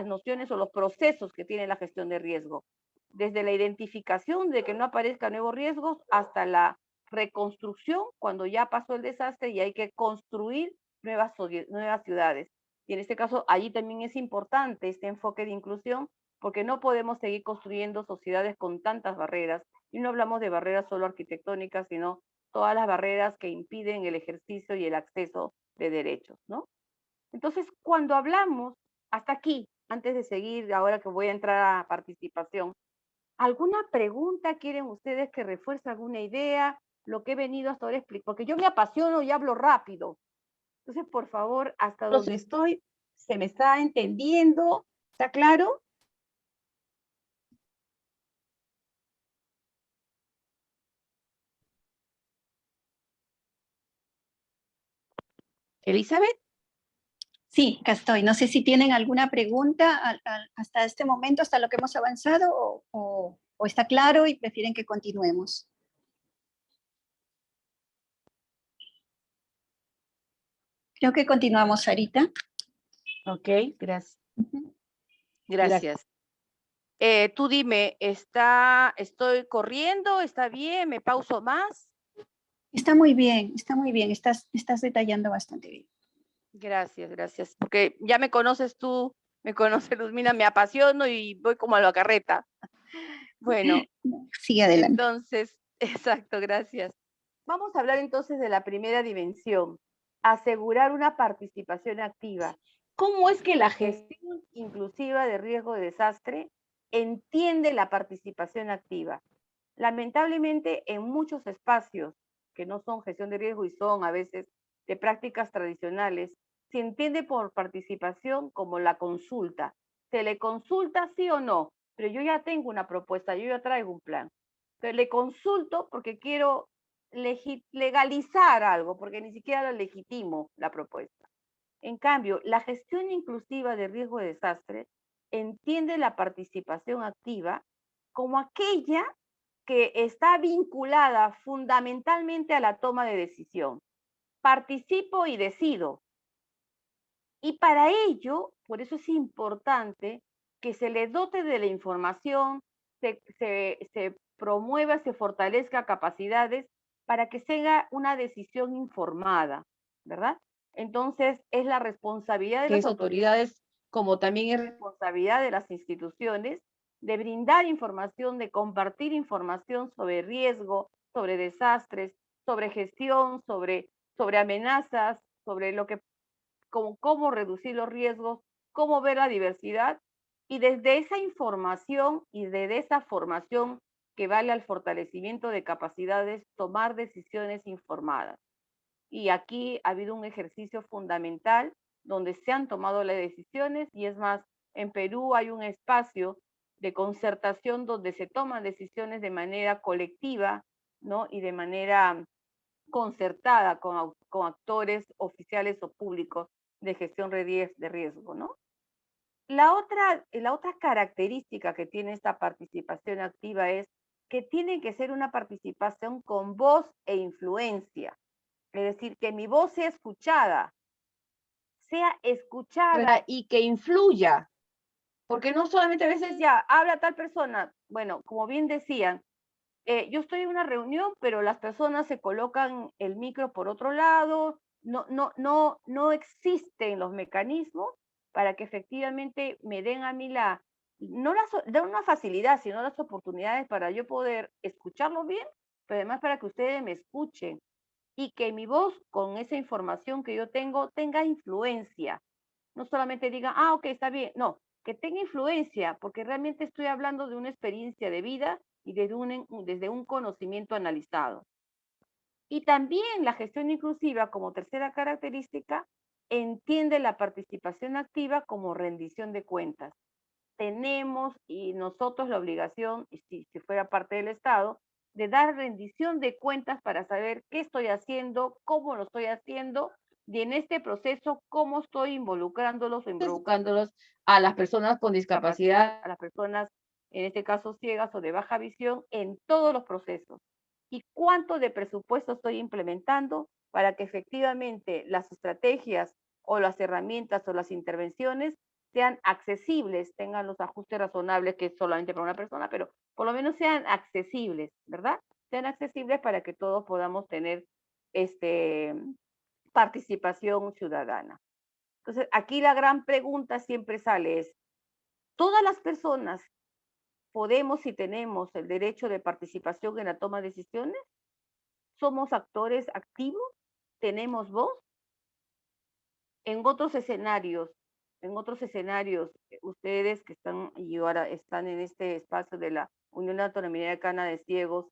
nociones o los procesos que tiene la gestión de riesgo. Desde la identificación de que no aparezcan nuevos riesgos hasta la reconstrucción cuando ya pasó el desastre y hay que construir nuevas ciudades. Y en este caso, allí también es importante este enfoque de inclusión, porque no podemos seguir construyendo sociedades con tantas barreras. Y no hablamos de barreras solo arquitectónicas, sino todas las barreras que impiden el ejercicio y el acceso de derechos, ¿no? Entonces, cuando hablamos, hasta aquí, antes de seguir, ahora que voy a entrar a participación, ¿alguna pregunta quieren ustedes que refuerce alguna idea? Lo que he venido hasta ahora explicar, porque yo me apasiono y hablo rápido. Entonces, por favor, hasta donde estoy, ¿se me está entendiendo? ¿Está claro? Elizabeth. Sí, acá estoy. No sé si tienen alguna pregunta hasta este momento, hasta lo que hemos avanzado, o está claro y prefieren que continuemos. Creo que continuamos, Sarita. Ok, gracias. Gracias. Tú dime, ¿estoy corriendo? ¿Está bien? ¿Me pauso más? Está muy bien, estás detallando bastante bien. Gracias, gracias. Porque ya me conoces tú, me conoces Luzmina, me apasiono y voy como a la carreta. Bueno, sigue adelante. Entonces, exacto, gracias. Vamos a hablar entonces de la primera dimensión, asegurar una participación activa. ¿Cómo es que la gestión inclusiva de riesgo de desastre entiende la participación activa? Lamentablemente, en muchos espacios que no son gestión de riesgo y son a veces de prácticas tradicionales, se entiende por participación como la consulta. Se le consulta sí o no, pero yo ya tengo una propuesta, yo ya traigo un plan. Pero le consulto porque quiero legalizar algo, porque ni siquiera lo legitimo la propuesta. En cambio, la gestión inclusiva de riesgo de desastre entiende la participación activa como aquella que está vinculada fundamentalmente a la toma de decisión. Participo y decido. Y para ello, por eso es importante que se le dote de la información, se promueva, se fortalezca capacidades para que sea una decisión informada, ¿verdad? Entonces, es la responsabilidad de las autoridades, como también es responsabilidad de las instituciones, de brindar información, de compartir información sobre riesgo, sobre desastres, sobre gestión, sobre amenazas, sobre lo que, como cómo reducir los riesgos, cómo ver la diversidad, y desde esa información y desde esa formación que vale al fortalecimiento de capacidades, tomar decisiones informadas. Y aquí ha habido un ejercicio fundamental donde se han tomado las decisiones, y es más, en Perú hay un espacio de concertación donde se toman decisiones de manera colectiva, ¿no? Y de manera concertada con actores oficiales o públicos de gestión de riesgo, ¿no? La otra característica que tiene esta participación activa es que tiene que ser una participación con voz e influencia. Es decir, que mi voz sea escuchada y que influya. Porque no solamente a veces ya habla tal persona. Bueno, como bien decían, yo estoy en una reunión, pero las personas se colocan el micro por otro lado, no existen los mecanismos para que efectivamente me den a mí no una facilidad, sino las oportunidades para yo poder escucharlo bien, pero además para que ustedes me escuchen y que mi voz, con esa información que yo tengo, tenga influencia. No solamente digan, ok, está bien, no, que tenga influencia, porque realmente estoy hablando de una experiencia de vida y desde un conocimiento analizado. Y también la gestión inclusiva, como tercera característica, entiende la participación activa como rendición de cuentas. Tenemos y nosotros la obligación, y si fuera parte del Estado, de dar rendición de cuentas para saber qué estoy haciendo, cómo lo estoy haciendo, y en este proceso cómo estoy involucrándolos a las personas con discapacidad, a las personas, en este caso ciegas o de baja visión, en todos los procesos. Y cuánto de presupuesto estoy implementando para que efectivamente las estrategias o las herramientas o las intervenciones sean accesibles, tengan los ajustes razonables que es solamente para una persona, pero por lo menos sean accesibles, ¿verdad? Sean accesibles para que todos podamos tener participación ciudadana. Entonces, aquí la gran pregunta siempre sale es, ¿todas las personas podemos y tenemos el derecho de participación en la toma de decisiones? ¿Somos actores activos? ¿Tenemos voz? En otros escenarios, ustedes que están y ahora están en este espacio de la Unión Latinoamericana de Ciegos,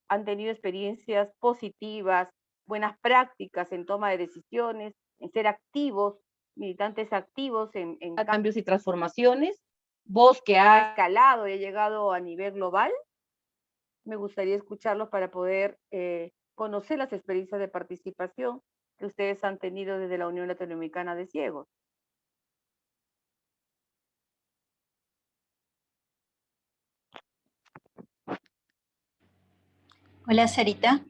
han tenido experiencias positivas, buenas prácticas en toma de decisiones, en ser activos, militantes activos en cambios y transformaciones. Vos que ha escalado y ha llegado a nivel global, me gustaría escucharlos para poder conocer las experiencias de participación que ustedes han tenido desde la Unión Latinoamericana de Ciegos. Hola, Sarita.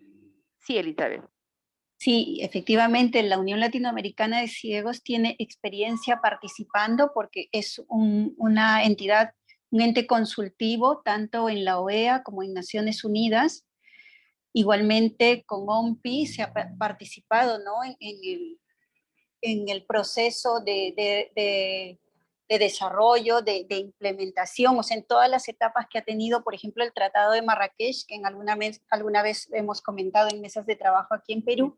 Sí, Elizabeth. Sí, efectivamente, la Unión Latinoamericana de Ciegos tiene experiencia participando porque es una entidad, un ente consultivo, tanto en la OEA como en Naciones Unidas. Igualmente con OMPI se ha participado, ¿no? en el proceso de desarrollo, de implementación, o sea, en todas las etapas que ha tenido, por ejemplo, el Tratado de Marrakech, que alguna vez hemos comentado en mesas de trabajo aquí en Perú,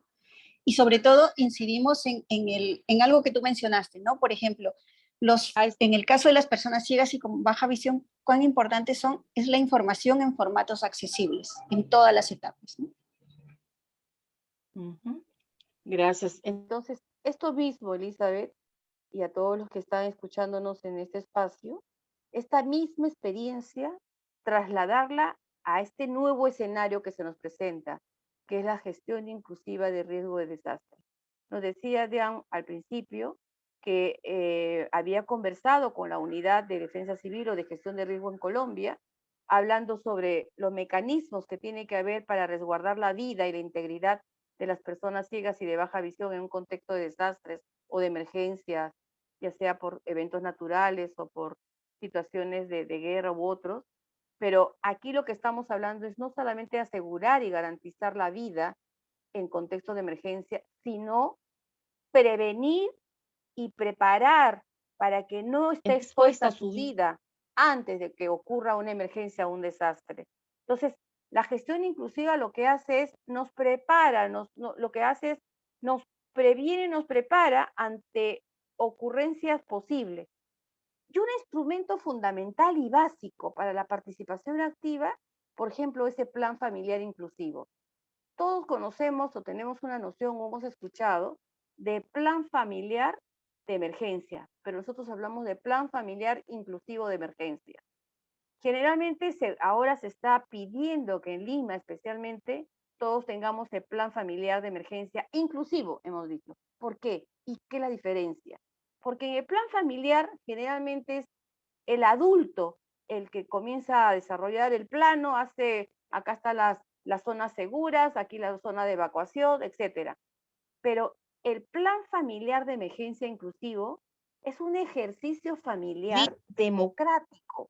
y sobre todo incidimos en algo que tú mencionaste, ¿no? Por ejemplo, en el caso de las personas ciegas y con baja visión, cuán importantes es la información en formatos accesibles, en todas las etapas, ¿no? Gracias. Entonces, esto mismo, Elizabeth, y a todos los que están escuchándonos en este espacio, esta misma experiencia, trasladarla a este nuevo escenario que se nos presenta, que es la gestión inclusiva de riesgo de desastre. Nos decía Dean al principio que había conversado con la Unidad de Defensa Civil o de Gestión de Riesgo en Colombia, hablando sobre los mecanismos que tiene que haber para resguardar la vida y la integridad de las personas ciegas y de baja visión en un contexto de desastres o de emergencias, ya sea por eventos naturales o por situaciones de guerra u otros. Pero aquí lo que estamos hablando es no solamente asegurar y garantizar la vida en contexto de emergencia, sino prevenir y preparar para que no esté expuesta su vida antes de que ocurra una emergencia o un desastre. Entonces, la gestión inclusiva lo que hace es nos prepara, lo que hace es nos previene y nos prepara ante ocurrencias posibles. Y un instrumento fundamental y básico para la participación activa, por ejemplo, es el plan familiar inclusivo. Todos conocemos o tenemos una noción o hemos escuchado de plan familiar de emergencia, pero nosotros hablamos de plan familiar inclusivo de emergencia. Generalmente ahora se está pidiendo que en Lima especialmente todos tengamos el plan familiar de emergencia inclusivo, hemos dicho. ¿Por qué? ¿Y qué es la diferencia? Porque en el plan familiar generalmente es el adulto el que comienza a desarrollar el plano, acá están las zonas seguras, aquí la zona de evacuación, etcétera. Pero el plan familiar de emergencia inclusivo es un ejercicio familiar democrático,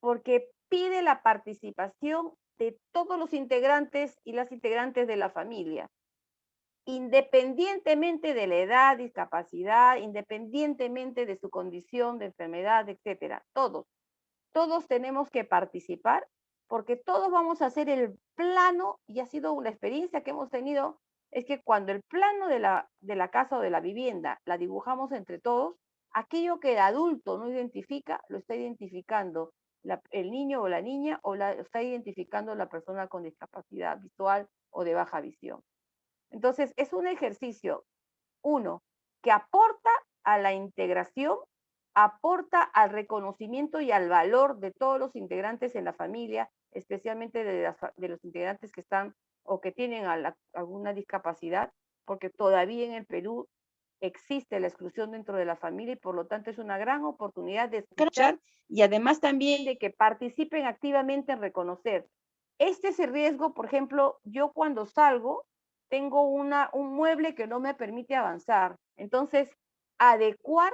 porque pide la participación de todos los integrantes y las integrantes de la familia, independientemente de la edad, discapacidad, independientemente de su condición de enfermedad, etcétera. Todos tenemos que participar porque todos vamos a hacer el plano, y ha sido una experiencia que hemos tenido, es que cuando el plano de la casa o de la vivienda la dibujamos entre todos, aquello que el adulto no identifica, lo está identificando el niño o la niña o la está identificando la persona con discapacidad visual o de baja visión. Entonces, es un ejercicio, uno, que aporta a la integración, aporta al reconocimiento y al valor de todos los integrantes en la familia, especialmente de los integrantes que están o que tienen alguna discapacidad, porque todavía en el Perú existe la exclusión dentro de la familia y por lo tanto es una gran oportunidad de escuchar y además también de que participen activamente en reconocer. Este es el riesgo, por ejemplo, yo cuando salgo tengo un mueble que no me permite avanzar. Entonces, adecuar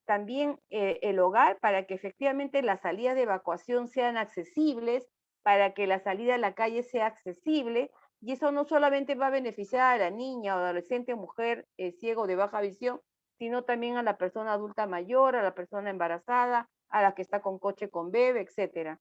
también el hogar para que efectivamente las salidas de evacuación sean accesibles, para que la salida a la calle sea accesible, y eso no solamente va a beneficiar a la niña o adolescente, mujer ciego de baja visión, sino también a la persona adulta mayor, a la persona embarazada, a la que está con coche con bebé, etcétera.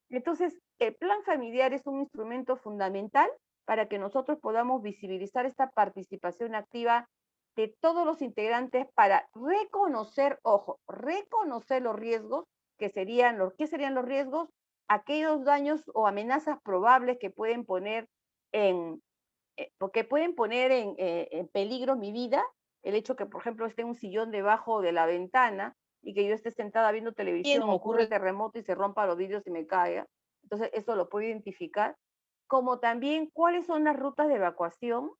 Entonces, el plan familiar es un instrumento fundamental para que nosotros podamos visibilizar esta participación activa de todos los integrantes para reconocer, ojo, reconocer los riesgos, ¿qué serían los riesgos? Aquellos daños o amenazas probables que pueden poner en peligro mi vida, el hecho que, por ejemplo, esté un sillón debajo de la ventana y que yo esté sentada viendo televisión, ocurre el terremoto y se rompa los vidrios y me caiga. Entonces, eso lo puedo identificar. Como también, ¿cuáles son las rutas de evacuación?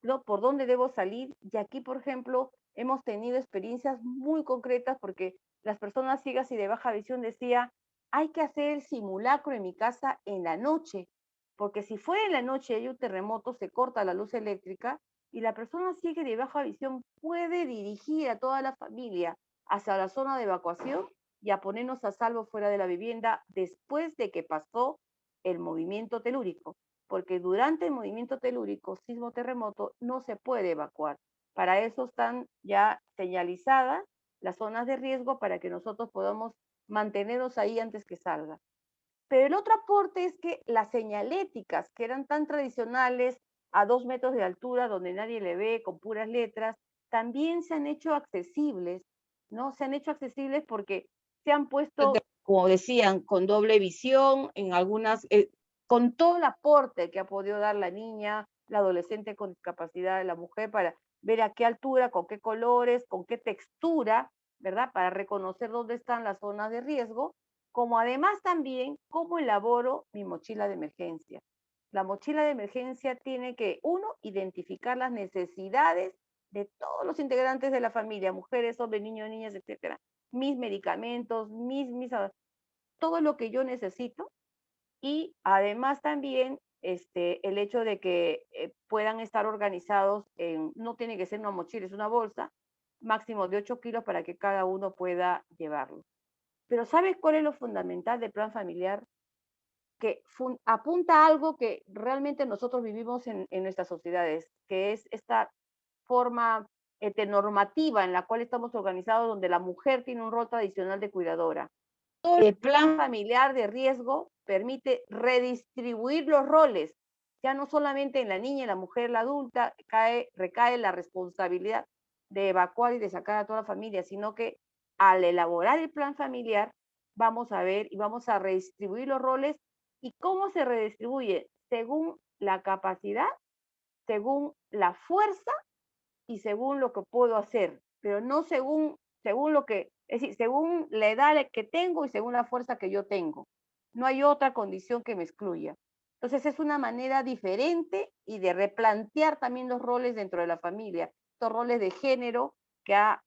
¿No? ¿Por dónde debo salir? Y aquí, por ejemplo, hemos tenido experiencias muy concretas porque las personas ciegas y de baja visión decían, hay que hacer el simulacro en mi casa en la noche, porque si fuera en la noche y hay un terremoto, se corta la luz eléctrica y la persona ciega y de baja visión puede dirigir a toda la familia hacia la zona de evacuación y a ponernos a salvo fuera de la vivienda después de que pasó el movimiento telúrico, porque durante el movimiento telúrico, sismo, terremoto, no se puede evacuar. Para eso están ya señalizadas las zonas de riesgo para que nosotros podamos mantenernos ahí antes que salga. Pero el otro aporte es que las señaléticas, que eran tan tradicionales, a 2 metros de altura, donde nadie le ve, con puras letras, también se han hecho accesibles, ¿no? Se han hecho accesibles porque se han puesto, como decían, con doble visión, en algunas, con todo el aporte que ha podido dar la niña, la adolescente con discapacidad, la mujer, para ver a qué altura, con qué colores, con qué textura, ¿verdad? Para reconocer dónde están las zonas de riesgo, como además también cómo elaboro mi mochila de emergencia. La mochila de emergencia tiene que, uno, identificar las necesidades de todos los integrantes de la familia, mujeres, hombres, niños, niñas, etcétera. Mis medicamentos, todo lo que yo necesito, y además también el hecho de que puedan estar organizados no tiene que ser una mochila, es una bolsa, máximo de 8 kilos para que cada uno pueda llevarlo. Pero ¿sabes cuál es lo fundamental del plan familiar? Que apunta a algo que realmente nosotros vivimos en nuestras sociedades, que es esta forma heteronormativa en la cual estamos organizados, donde la mujer tiene un rol tradicional de cuidadora. El plan familiar de riesgo permite redistribuir los roles, ya no solamente en la niña, en la mujer, la adulta, recae la responsabilidad de evacuar y de sacar a toda la familia, sino que al elaborar el plan familiar vamos a ver y vamos a redistribuir los roles. ¿Y cómo se redistribuye? Según la capacidad, según la fuerza y según lo que puedo hacer, pero no según lo que, es decir, según la edad que tengo y según la fuerza que yo tengo. No hay otra condición que me excluya. Entonces es una manera diferente y de replantear también los roles dentro de la familia, estos roles de género que ha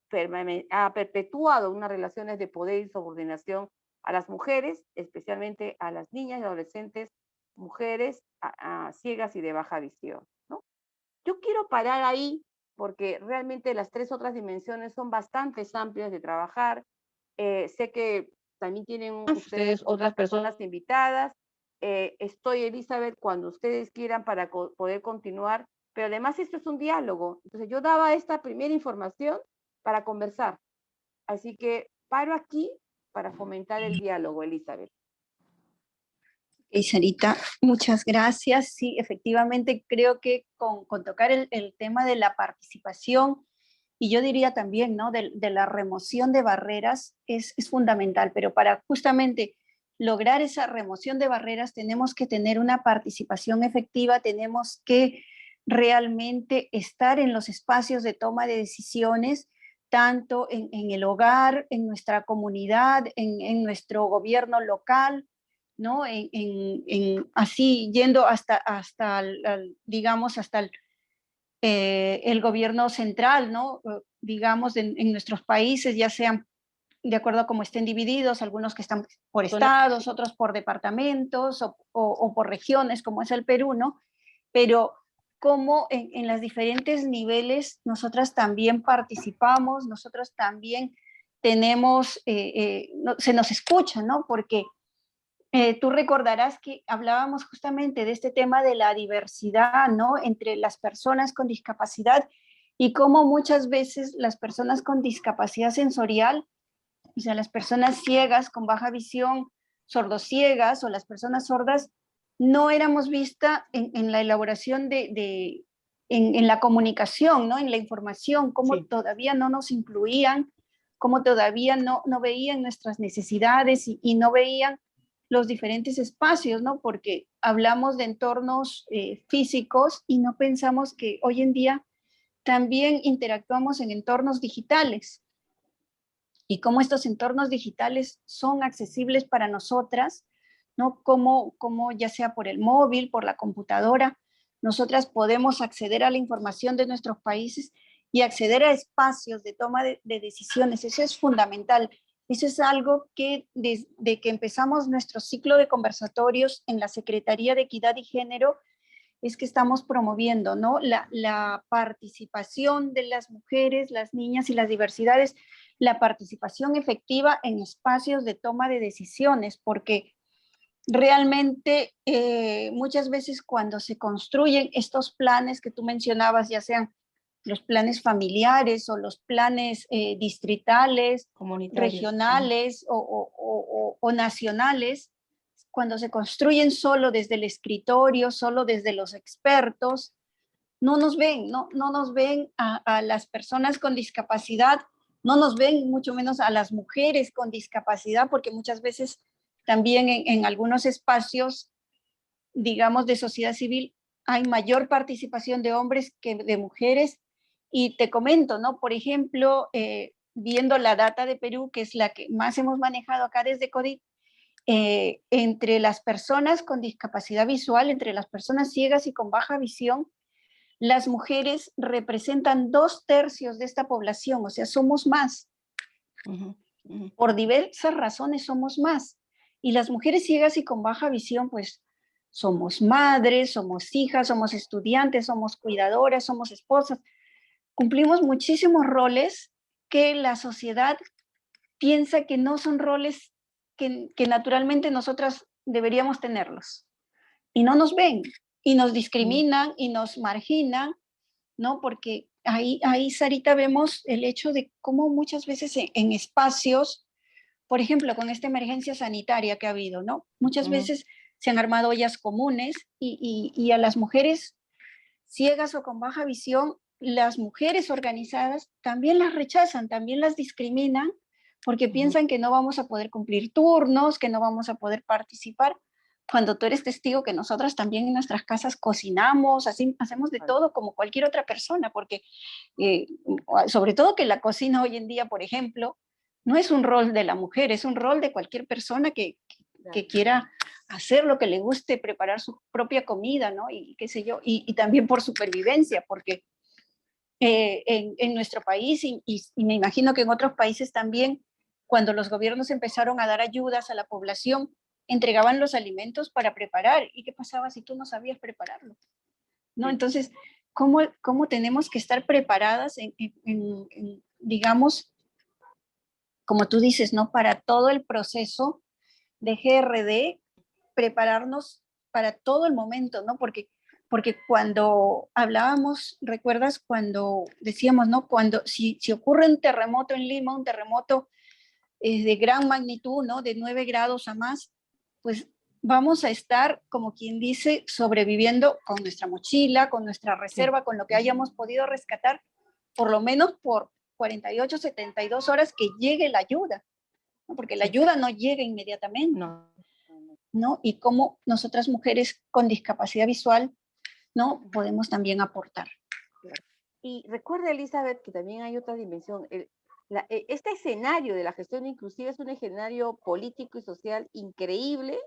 perpetuado unas relaciones de poder y subordinación a las mujeres, especialmente a las niñas y adolescentes, mujeres ciegas y de baja visión, ¿no? Yo quiero parar ahí porque realmente las 3 otras dimensiones son bastante amplias de trabajar. Sé que también tienen ustedes otras personas invitadas. Estoy, Elizabeth, cuando ustedes quieran para poder continuar, pero además esto es un diálogo. Entonces yo daba esta primera información para conversar. Así que paro aquí para fomentar el diálogo, Elizabeth. Sarita, muchas gracias. Sí, efectivamente creo que con tocar el tema de la participación y yo diría también, ¿no? de la remoción de barreras es fundamental, pero para justamente lograr esa remoción de barreras, tenemos que tener una participación efectiva, tenemos que realmente estar en los espacios de toma de decisiones, tanto en el hogar, en nuestra comunidad, en nuestro gobierno local, ¿no? Así yendo hasta digamos, hasta el gobierno central, ¿no? Digamos, en nuestros países, ya sean de acuerdo a cómo estén divididos, algunos que están por estados, otros por departamentos o por regiones, como es el Perú, ¿no? Pero cómo en los diferentes niveles nosotras también participamos, nosotros también tenemos, se nos escucha, ¿no? Porque tú recordarás que hablábamos justamente de este tema de la diversidad, ¿no? Entre las personas con discapacidad y cómo muchas veces las personas con discapacidad sensorial, o sea, las personas ciegas con baja visión, sordociegas o las personas sordas, no éramos vistas en la elaboración en la comunicación, ¿no? En la información, cómo sí, todavía no nos incluían, cómo todavía no veían nuestras necesidades y no veían los diferentes espacios, ¿no? Porque hablamos de entornos físicos y no pensamos que hoy en día también interactuamos en entornos digitales y cómo estos entornos digitales son accesibles para nosotras, ¿no? Como ya sea por el móvil, por la computadora, nosotras podemos acceder a la información de nuestros países y acceder a espacios de toma de decisiones. Eso es fundamental. Eso es algo que desde que empezamos nuestro ciclo de conversatorios en la Secretaría de Equidad y Género, es que estamos promoviendo, ¿no? La participación de las mujeres, las niñas y las diversidades, la participación efectiva en espacios de toma de decisiones, porque realmente muchas veces cuando se construyen estos planes que tú mencionabas, ya sean los planes familiares o los planes distritales, regionales o nacionales, cuando se construyen solo desde el escritorio, solo desde los expertos, no nos ven, no nos ven a las personas con discapacidad, no nos ven mucho menos a las mujeres con discapacidad, porque muchas veces también en algunos espacios, digamos, de sociedad civil, hay mayor participación de hombres que de mujeres. Y te comento, ¿no? Por ejemplo, viendo la data de Perú, que es la que más hemos manejado acá desde CODIT, entre las personas con discapacidad visual, entre las personas ciegas y con baja visión, las mujeres representan 2/3 de esta población, o sea, somos más. Por diversas razones somos más. Y las mujeres ciegas y con baja visión, pues somos madres, somos hijas, somos estudiantes, somos cuidadoras, somos esposas. Cumplimos muchísimos roles que la sociedad piensa que no son roles que naturalmente nosotras deberíamos tenerlos. Y no nos ven, y nos discriminan, y nos marginan, ¿no? Porque ahí, Sarita, vemos el hecho de cómo muchas veces en espacios, por ejemplo, con esta emergencia sanitaria que ha habido, ¿no? Muchas veces se han armado ollas comunes y a las mujeres ciegas o con baja visión, las mujeres organizadas también las rechazan, también las discriminan, porque piensan que no vamos a poder cumplir turnos, que no vamos a poder participar, cuando tú eres testigo que nosotras también en nuestras casas cocinamos, así, hacemos de todo como cualquier otra persona, porque sobre todo que la cocina hoy en día, por ejemplo, no es un rol de la mujer, es un rol de cualquier persona que quiera hacer lo que le guste, preparar su propia comida, ¿no? Y qué sé yo, y también por supervivencia, porque en nuestro país y me imagino que en otros países también, cuando los gobiernos empezaron a dar ayudas a la población, entregaban los alimentos para preparar. ¿Y qué pasaba si tú no sabías prepararlo? ¿No? Entonces, ¿cómo tenemos que estar preparadas digamos, como tú dices, ¿no? Para todo el proceso de GRD, prepararnos para todo el momento, ¿no? Porque cuando hablábamos, ¿recuerdas cuando decíamos, ¿no? Cuando si ocurre un terremoto en Lima, un terremoto de gran magnitud, ¿no? De 9 grados a más, pues vamos a estar, como quien dice, sobreviviendo con nuestra mochila, con nuestra reserva, con lo que hayamos podido rescatar, por lo menos por 48, 72 horas que llegue la ayuda, ¿no? Porque la ayuda no llega inmediatamente. No. ¿no? Y cómo nosotras mujeres con discapacidad visual, ¿no? Podemos también aportar. Y recuerda, Elizabeth, que también hay otra dimensión. Este escenario de la gestión inclusiva es un escenario político y social increíble,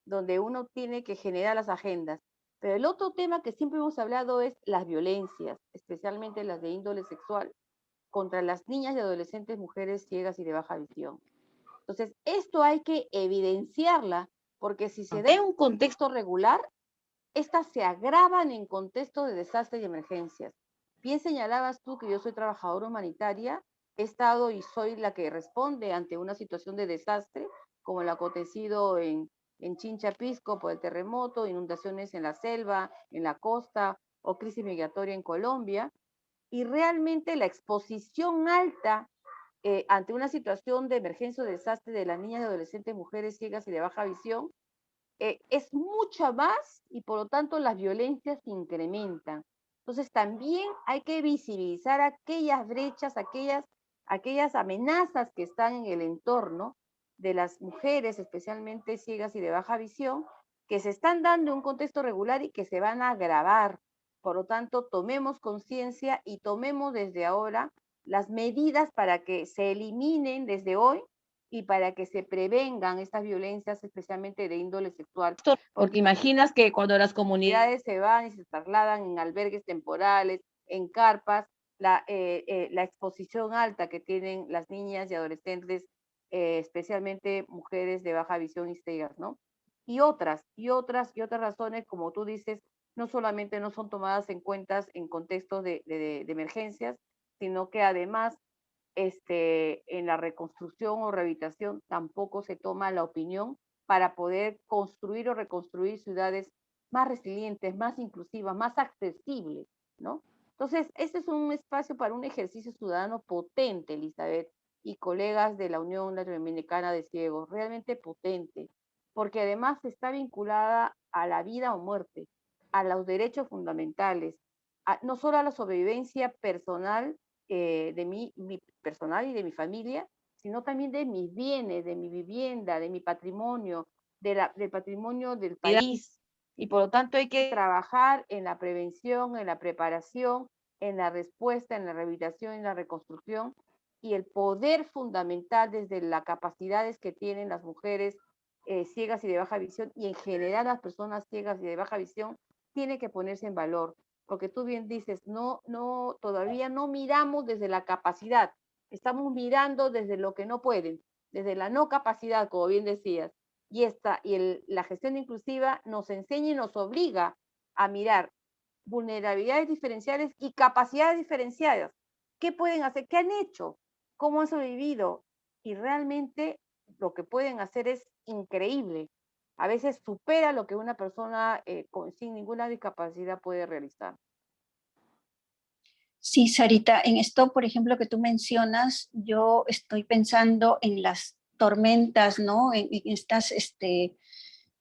donde uno tiene que generar las agendas. Pero el otro tema que siempre hemos hablado es las violencias, especialmente las de índole sexual, contra las niñas y adolescentes mujeres ciegas y de baja visión. Entonces, esto hay que evidenciarla, porque si se da en un contexto regular, estas se agravan en contexto de desastres y emergencias. Bien señalabas tú que yo soy trabajadora humanitaria, he estado y soy la que responde ante una situación de desastre, como el acontecido en Chincha Pisco por el terremoto, inundaciones en la selva, en la costa o crisis migratoria en Colombia. Y realmente la exposición alta ante una situación de emergencia o desastre de las niñas y adolescentes mujeres ciegas y de baja visión es mucha más y por lo tanto las violencias se incrementan. Entonces también hay que visibilizar aquellas brechas, aquellas amenazas que están en el entorno de las mujeres, especialmente ciegas y de baja visión, que se están dando en un contexto regular y que se van a agravar. Por lo tanto, tomemos conciencia y tomemos desde ahora las medidas para que se eliminen desde hoy y para que se prevengan estas violencias, especialmente de índole sexual. Porque imaginas que cuando las comunidades se van y se trasladan en albergues temporales, en carpas, la exposición alta que tienen las niñas y adolescentes, especialmente mujeres de baja visión y ciegas, ¿no? Y otras razones, como tú dices, no solamente no son tomadas en cuenta en contextos de emergencias, sino que además en la reconstrucción o rehabilitación tampoco se toma la opinión para poder construir o reconstruir ciudades más resilientes, más inclusivas, más accesibles, ¿no? Entonces, este es un espacio para un ejercicio ciudadano potente, Elizabeth, y colegas de la Unión Latinoamericana de Ciegos, realmente potente, porque además está vinculada a la vida o muerte, a los derechos fundamentales, no solo a la sobrevivencia personal de mi personal y de mi familia, sino también de mis bienes, de mi vivienda, de mi patrimonio, del patrimonio del país. Y por lo tanto hay que trabajar en la prevención, en la preparación, en la respuesta, en la rehabilitación, en la reconstrucción, y el poder fundamental desde las capacidades que tienen las mujeres ciegas y de baja visión, y en general las personas ciegas y de baja visión, tiene que ponerse en valor. Porque tú bien dices, todavía no miramos desde la capacidad, estamos mirando desde lo que no pueden, desde la no capacidad, como bien decías. Y la gestión inclusiva nos enseña y nos obliga a mirar vulnerabilidades diferenciales y capacidades diferenciadas. ¿Qué pueden hacer? ¿Qué han hecho? ¿Cómo han sobrevivido? Y realmente lo que pueden hacer es increíble. A veces supera lo que una persona sin ninguna discapacidad puede realizar. Sí, Sarita, en esto, por ejemplo, que tú mencionas, yo estoy pensando en las tormentas, ¿no? En estas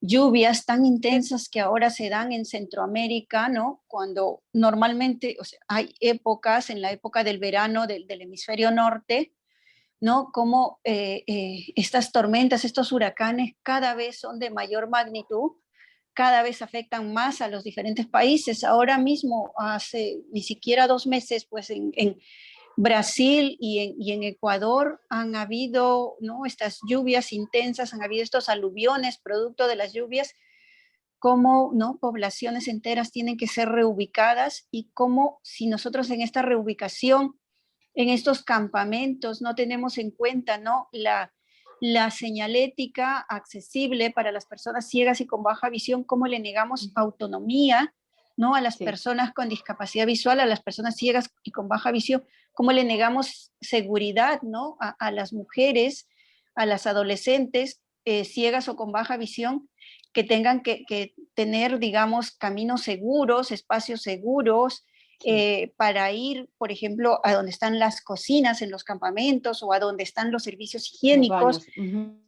lluvias tan intensas que ahora se dan en Centroamérica, ¿no? Cuando normalmente, o sea, hay épocas, en la época del verano del hemisferio norte, ¿no? Como estas tormentas, estos huracanes cada vez son de mayor magnitud, cada vez afectan más a los diferentes países. Ahora mismo, hace ni siquiera 2 meses, pues en Brasil y en Ecuador han habido, ¿no? Estas lluvias intensas, han habido estos aluviones producto de las lluvias, cómo, ¿no? Poblaciones enteras tienen que ser reubicadas, y cómo si nosotros en esta reubicación, en estos campamentos, no tenemos en cuenta, ¿no? La señalética accesible para las personas ciegas y con baja visión, cómo le negamos autonomía, ¿no? A las personas con discapacidad visual, a las personas ciegas y con baja visión, cómo le negamos seguridad, ¿no? A las mujeres, a las adolescentes ciegas o con baja visión, que tengan que tener, digamos, caminos seguros, espacios seguros, para ir, por ejemplo, a donde están las cocinas en los campamentos o a donde están los servicios higiénicos,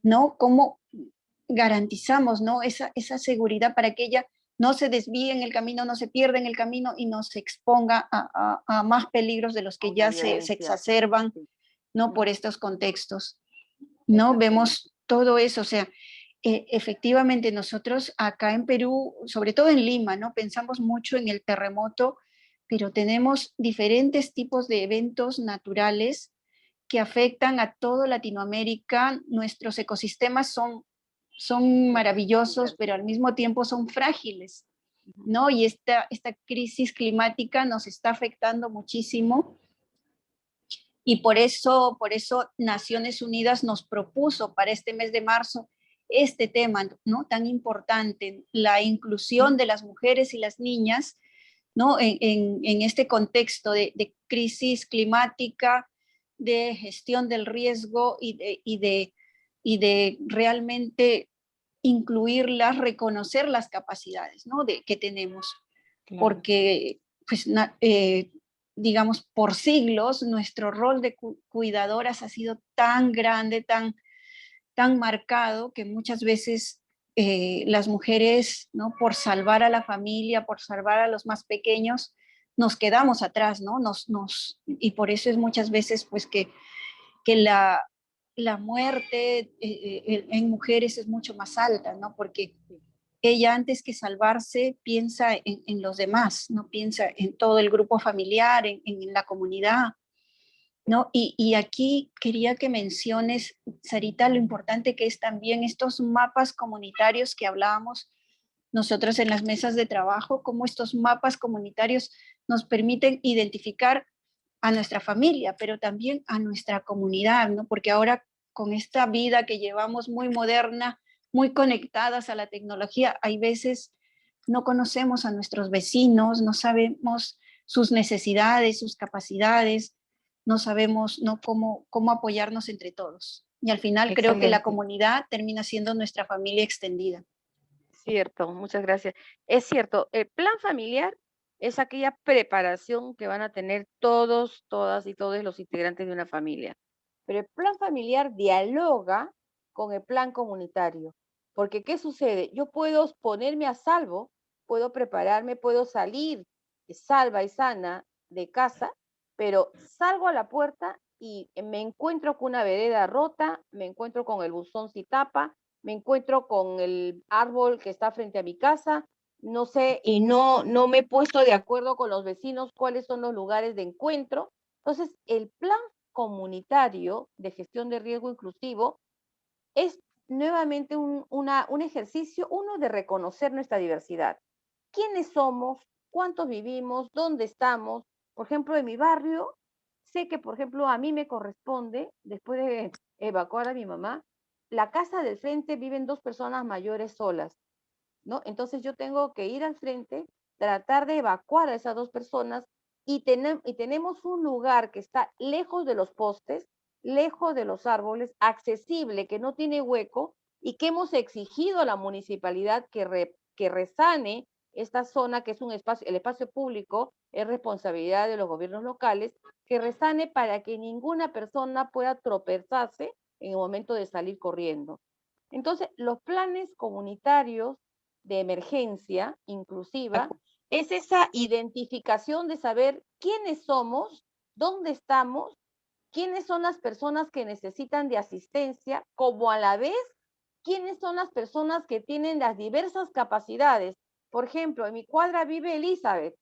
¿no? ¿Cómo garantizamos, ¿no? Esa seguridad para que ella no se desvíe en el camino, no se pierda en el camino y no se exponga a más peligros de los que ya se exacerban, ¿no? Por estos contextos, ¿no? Vemos todo eso, o sea, efectivamente nosotros acá en Perú, sobre todo en Lima, ¿no? Pensamos mucho en el terremoto, pero tenemos diferentes tipos de eventos naturales que afectan a toda Latinoamérica. Nuestros ecosistemas son maravillosos, pero al mismo tiempo son frágiles, ¿no? Y esta crisis climática nos está afectando muchísimo. Y por eso Naciones Unidas nos propuso para este mes de marzo este tema, ¿no? Tan importante, la inclusión de las mujeres y las niñas, ¿no? En este contexto de crisis climática, de gestión del riesgo y de realmente incluirlas, reconocer las capacidades, ¿no? Que tenemos. Claro. Porque, pues, digamos, por siglos, nuestro rol de cuidadoras ha sido tan grande, tan marcado, que muchas veces las mujeres, ¿no? Por salvar a la familia, por salvar a los más pequeños, nos quedamos atrás, ¿no? Y por eso es muchas veces, pues, que la muerte en mujeres es mucho más alta, ¿no? Porque ella, antes que salvarse, piensa en los demás, no piensa en todo el grupo familiar, en la comunidad, ¿no? Y aquí quería que menciones, Sarita, lo importante que es también estos mapas comunitarios que hablábamos nosotros en las mesas de trabajo, cómo estos mapas comunitarios nos permiten identificar a nuestra familia, pero también a nuestra comunidad, ¿no? Porque ahora, con esta vida que llevamos muy moderna, muy conectadas a la tecnología, hay veces no conocemos a nuestros vecinos, no sabemos sus necesidades, sus capacidades, no sabemos, ¿no? Cómo apoyarnos entre todos. Y al final creo que la Excelente. comunidad termina siendo nuestra familia extendida. Cierto, muchas gracias. Es cierto, el plan familiar es aquella preparación que van a tener todos, todas y todos los integrantes de una familia. Pero el plan familiar dialoga con el plan comunitario. Porque, ¿qué sucede? Yo puedo ponerme a salvo, puedo prepararme, puedo salir salva y sana de casa, pero salgo a la puerta y me encuentro con una vereda rota, me encuentro con el buzón sin tapa, me encuentro con el árbol que está frente a mi casa, no sé, y no me he puesto de acuerdo con los vecinos cuáles son los lugares de encuentro. Entonces, el plan comunitario de gestión de riesgo inclusivo es nuevamente un ejercicio, uno, de reconocer nuestra diversidad. ¿Quiénes somos? ¿Cuántos vivimos? ¿Dónde estamos? Por ejemplo, en mi barrio, sé que, por ejemplo, a mí me corresponde, después de evacuar a mi mamá, la casa del frente viven 2 personas mayores solas, ¿no? Entonces yo tengo que ir al frente, tratar de evacuar a esas 2 personas y tenemos un lugar que está lejos de los postes, lejos de los árboles, accesible, que no tiene hueco y que hemos exigido a la municipalidad que resane esta zona, que es el espacio público, es responsabilidad de los gobiernos locales, que resane para que ninguna persona pueda tropezarse en el momento de salir corriendo. Entonces, los planes comunitarios de emergencia inclusiva es esa identificación de saber quiénes somos, dónde estamos, quiénes son las personas que necesitan de asistencia, como a la vez quiénes son las personas que tienen las diversas capacidades. Por ejemplo, en mi cuadra vive Elizabeth.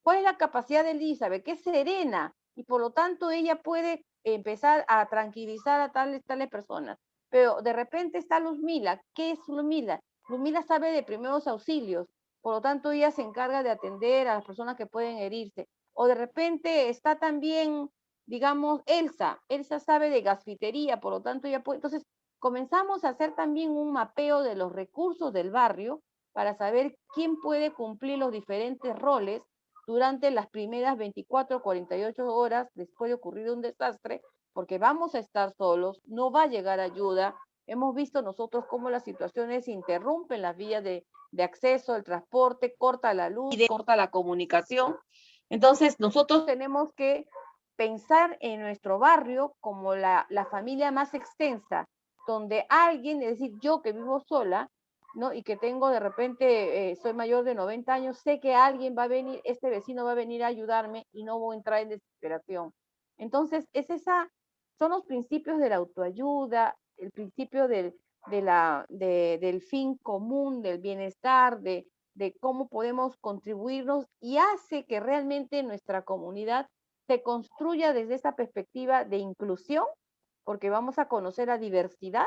¿Cuál es la capacidad de Elizabeth? Que es serena y por lo tanto ella puede empezar a tranquilizar a tales personas. Pero de repente está Luzmila. ¿Qué es Luzmila? Luzmila sabe de primeros auxilios, por lo tanto ella se encarga de atender a las personas que pueden herirse. O de repente está también, digamos, Elsa. Elsa sabe de gasfitería, por lo tanto ella puede. Entonces comenzamos a hacer también un mapeo de los recursos del barrio para saber quién puede cumplir los diferentes roles durante las primeras 24 o 48 horas después de ocurrido un desastre, porque vamos a estar solos, no va a llegar ayuda. Hemos visto nosotros cómo las situaciones interrumpen las vías de acceso, el transporte, corta la luz, corta la comunicación. Entonces, nosotros tenemos que pensar en nuestro barrio como la familia más extensa, donde alguien, es decir, yo que vivo sola, ¿no? Y que tengo de repente, soy mayor de 90 años, sé que alguien va a venir, este vecino va a venir a ayudarme y no voy a entrar en desesperación. Entonces, son los principios de la autoayuda, el principio del fin común, del bienestar, de cómo podemos contribuirnos, y hace que realmente nuestra comunidad se construya desde esta perspectiva de inclusión, porque vamos a conocer la diversidad,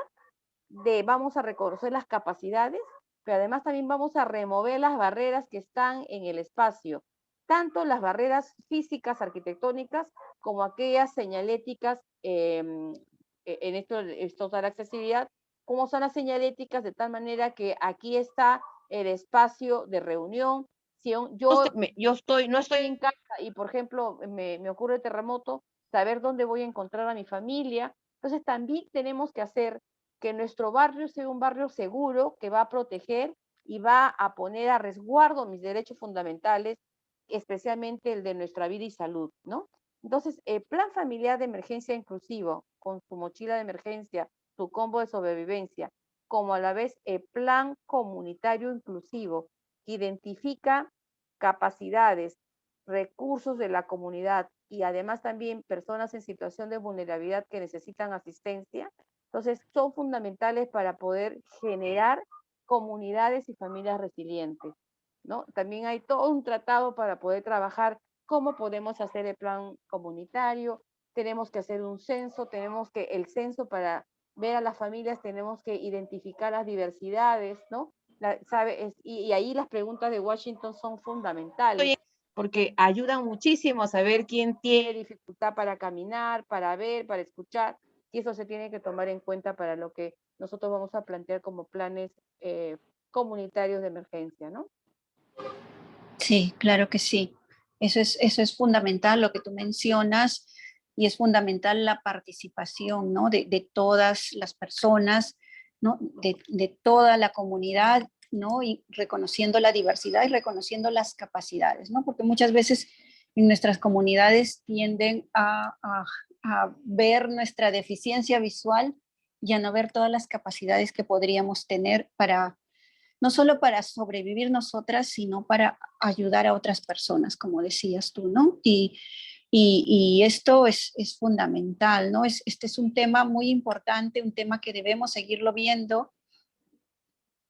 vamos a reconocer las capacidades, pero además también vamos a remover las barreras que están en el espacio, tanto las barreras físicas, arquitectónicas, como aquellas señaléticas en esto de la accesibilidad, como son las señaléticas, de tal manera que aquí está el espacio de reunión. Si no estoy en casa y, por ejemplo, me ocurre terremoto, saber dónde voy a encontrar a mi familia. Entonces también tenemos que hacer que nuestro barrio sea un barrio seguro, que va a proteger y va a poner a resguardo mis derechos fundamentales, especialmente el de nuestra vida y salud, ¿no? Entonces, el plan familiar de emergencia inclusivo, con su mochila de emergencia, su combo de sobrevivencia, como a la vez el plan comunitario inclusivo, que identifica capacidades, recursos de la comunidad y además también personas en situación de vulnerabilidad que necesitan asistencia. Entonces, son fundamentales para poder generar comunidades y familias resilientes, ¿no? También hay todo un tratado para poder trabajar cómo podemos hacer el plan comunitario. Tenemos que hacer un censo, el censo para ver a las familias, tenemos que identificar las diversidades, ¿no? Y ahí las preguntas de Washington son fundamentales, porque ayudan muchísimo a saber quién tiene dificultad para caminar, para ver, para escuchar, y eso se tiene que tomar en cuenta para lo que nosotros vamos a plantear como planes comunitarios de emergencia, ¿no? Sí, claro que sí. Eso es fundamental lo que tú mencionas, y es fundamental la participación, ¿no? De todas las personas, ¿no? De toda la comunidad, ¿no? Y reconociendo la diversidad y reconociendo las capacidades, ¿no? Porque muchas veces en nuestras comunidades tienden a ver nuestra deficiencia visual y a no ver todas las capacidades que podríamos tener para no solo para sobrevivir nosotras, sino para ayudar a otras personas, como decías tú, ¿no? Y esto es fundamental, ¿no? Este es un tema muy importante, un tema que debemos seguirlo viendo,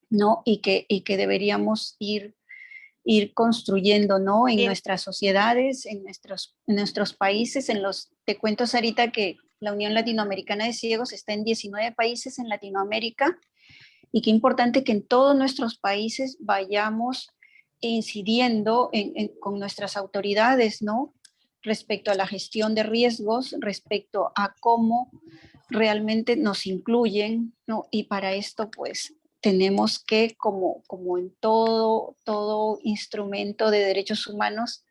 ¿no? Y que deberíamos ir construyendo, ¿no? En nuestras sociedades, en nuestros países, te cuento, Sarita, que la Unión Latinoamericana de Ciegos está en 19 países en Latinoamérica, y qué importante que en todos nuestros países vayamos incidiendo con nuestras autoridades, ¿no? Respecto a la gestión de riesgos, respecto a cómo realmente nos incluyen, ¿no? Y para esto, pues, tenemos que, como en todo instrumento de derechos humanos,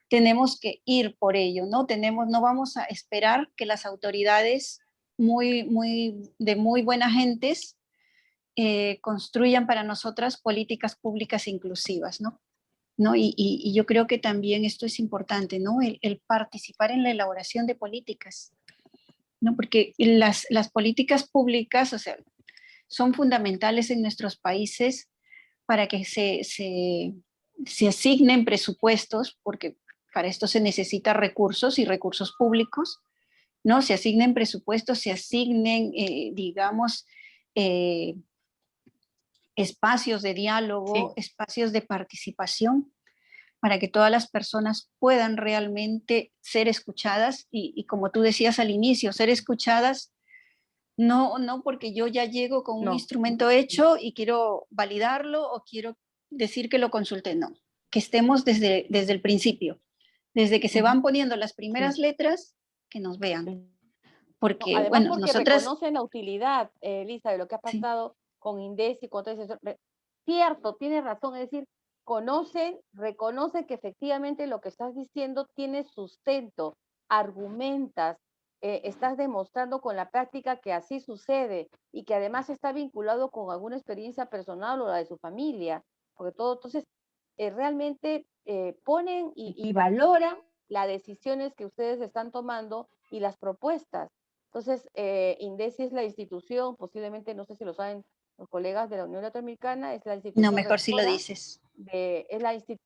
tenemos que ir por ello, ¿no? No vamos a esperar que las autoridades de muy buenas gentes construyan para nosotras políticas públicas inclusivas, ¿no? ¿No? Y yo creo que también esto es importante, ¿no? El participar en la elaboración de políticas, ¿no? Porque las políticas públicas, o sea, son fundamentales en nuestros países para que se asignen presupuestos, porque para esto se necesita recursos y recursos públicos, ¿no? Se asignen presupuestos, se asignen, digamos, espacios de diálogo, Sí. espacios de participación, para que todas las personas puedan realmente ser escuchadas y como tú decías al inicio, ser escuchadas no porque yo ya llego con un No. instrumento hecho y quiero validarlo o quiero decir que lo consulté, no, que estemos desde el principio, desde que se van poniendo las primeras letras, que nos vean. No, Porque, además bueno, porque nosotras, reconocen la utilidad, Elisa, de lo que ha sí, pasado con Indes y con todo eso. Cierto, tienes razón, es decir, reconocen que efectivamente lo que estás diciendo tiene sustento, argumentas, estás demostrando con la práctica que así sucede y que además está vinculado con alguna experiencia personal o la de su familia, porque todo, entonces, realmente ponen y valoran las decisiones que ustedes están tomando y las propuestas. Entonces, INDECI es la institución, posiblemente, no sé si lo saben los colegas de la Unión Latinoamericana, es la no, institución mejor si lo rectora dices.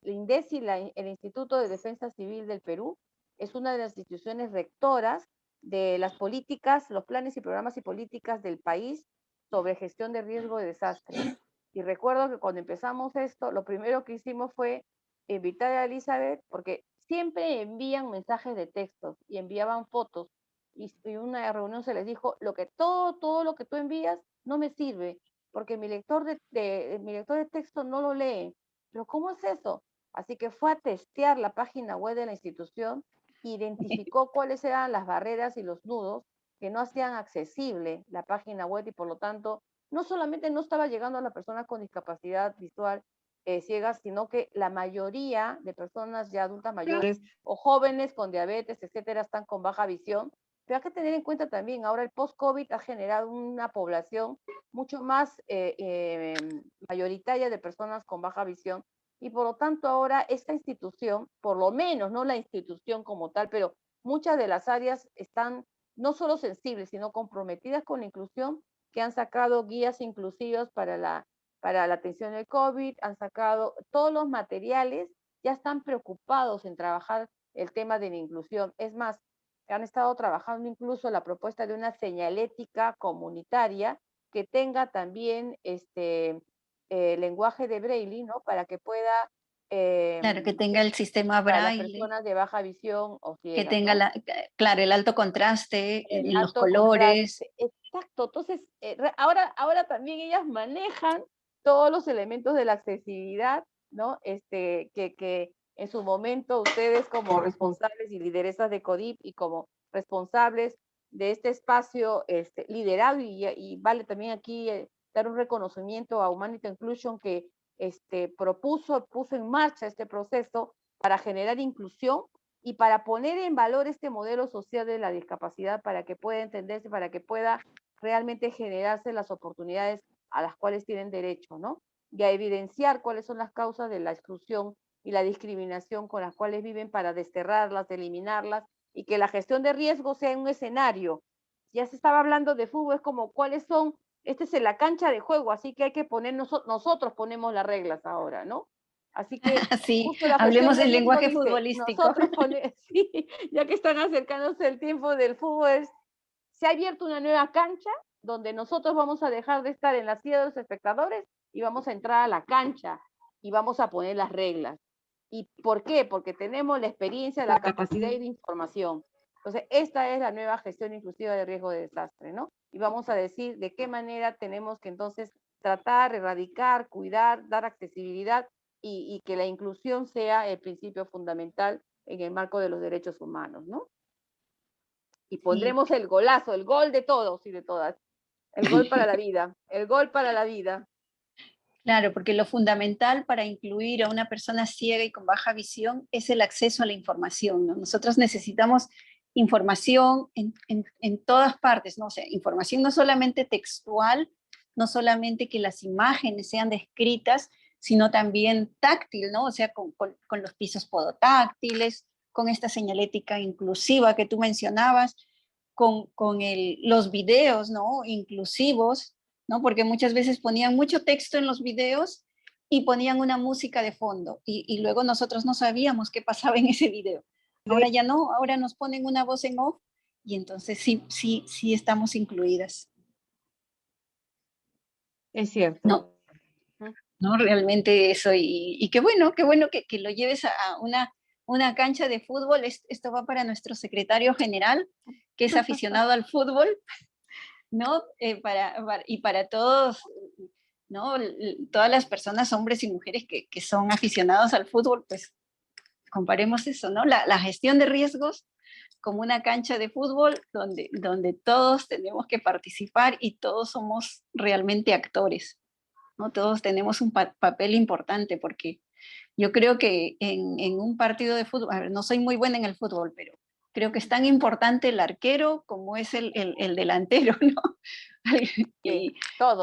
INDECI, el Instituto de Defensa Civil del Perú, es una de las instituciones rectoras de las políticas, los planes y programas y políticas del país, sobre gestión de riesgo de desastre. Y recuerdo que cuando empezamos esto, lo primero que hicimos fue invitar a Elizabeth, porque siempre envían mensajes de texto y enviaban fotos. Y en una reunión se les dijo, todo lo que tú envías no me sirve, porque mi lector de texto no lo lee. Pero ¿cómo es eso? Así que fue a testear la página web de la institución, identificó cuáles eran las barreras y los nudos que no hacían accesible la página web y por lo tanto no solamente no estaba llegando a las personas con discapacidad visual ciegas, sino que la mayoría de personas ya adultas mayores o jóvenes con diabetes, etcétera, están con baja visión. Pero hay que tener en cuenta también, ahora el post-COVID ha generado una población mucho más mayoritaria de personas con baja visión y por lo tanto ahora esta institución, por lo menos, no la institución como tal, pero muchas de las áreas están no solo sensibles, sino comprometidas con la inclusión, que han sacado guías inclusivas para la atención del COVID, han sacado todos los materiales, ya están preocupados en trabajar el tema de la inclusión. Es más, han estado trabajando incluso la propuesta de una señalética comunitaria que tenga también lenguaje de Braille, ¿no? Para que pueda Claro, que tenga el sistema para las Braille, personas de baja visión o que ciegas, tenga, ¿no? claro, el alto contraste El en los alto colores. contraste, exacto. Entonces, ahora también ellas manejan todos los elementos de la accesibilidad, ¿no? Que en su momento ustedes como responsables y lideresas de CODIP y como responsables de este espacio liderado y vale también aquí dar un reconocimiento a Humanity Inclusion que puso en marcha este proceso para generar inclusión y para poner en valor este modelo social de la discapacidad para que pueda entenderse, para que pueda realmente generarse las oportunidades a las cuales tienen derecho, ¿no? Y a evidenciar cuáles son las causas de la exclusión y la discriminación con las cuales viven para desterrarlas, eliminarlas y que la gestión de riesgo sea un escenario. Ya se estaba hablando de fútbol, es como cuáles son, esta es la cancha de juego, así que hay que poner, nosotros ponemos las reglas ahora, ¿no? Así que Sí, justo la gestión hablemos de el riesgo lenguaje dice, futbolístico. nosotros ponemos, sí, ya que están acercándose el tiempo del fútbol, se ha abierto una nueva cancha donde nosotros vamos a dejar de estar en la silla de los espectadores y vamos a entrar a la cancha y vamos a poner las reglas. ¿Y por qué? Porque tenemos la experiencia, la capacidad y la información. Entonces, esta es la nueva gestión inclusiva de riesgo de desastre, ¿no? Y vamos a decir de qué manera tenemos que entonces tratar, erradicar, cuidar, dar accesibilidad y que la inclusión sea el principio fundamental en el marco de los derechos humanos, ¿no? Y pondremos el golazo, el gol de todos y de todas. El gol para la vida, el gol para la vida. Claro, porque lo fundamental para incluir a una persona ciega y con baja visión es el acceso a la información, ¿no? Nosotros necesitamos información en todas partes, ¿no? O sea, información no solamente textual, no solamente que las imágenes sean descritas, sino también táctil, ¿no? O sea, con los pisos podotáctiles, con esta señalética inclusiva que tú mencionabas, los videos, ¿no? Inclusivos, ¿no? Porque muchas veces ponían mucho texto en los videos y ponían una música de fondo y luego nosotros no sabíamos qué pasaba en ese video. Ahora ya no, ahora nos ponen una voz en off y entonces sí estamos incluidas. Es cierto. No, no realmente eso y qué bueno que lo lleves a una cancha de fútbol. Esto va para nuestro secretario general, que es aficionado al fútbol, ¿no? Y para todos, ¿no? Todas las personas, hombres y mujeres que son aficionados al fútbol, pues comparemos eso, ¿no? La gestión de riesgos como una cancha de fútbol donde todos tenemos que participar y todos somos realmente actores, ¿no? Todos tenemos un papel importante porque yo creo que en un partido de fútbol, a ver, no soy muy buena en el fútbol, pero creo que es tan importante el arquero como es el delantero, ¿no? Sí,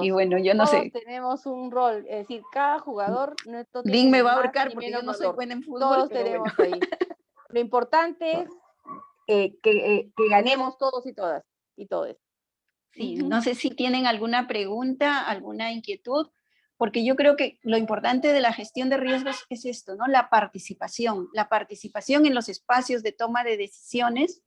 Y bueno, yo no todos sé, tenemos un rol, es decir, cada jugador no tiene Dean me ni va a más ahorcar ni porque yo menos no soy valor. buena en fútbol, Todos pero bueno. tenemos ahí. Lo importante es que ganemos todos y todas y todos. Sí, no sé si tienen alguna pregunta, alguna inquietud, porque yo creo que lo importante de la gestión de riesgos es esto, ¿no? La participación en los espacios de toma de decisiones,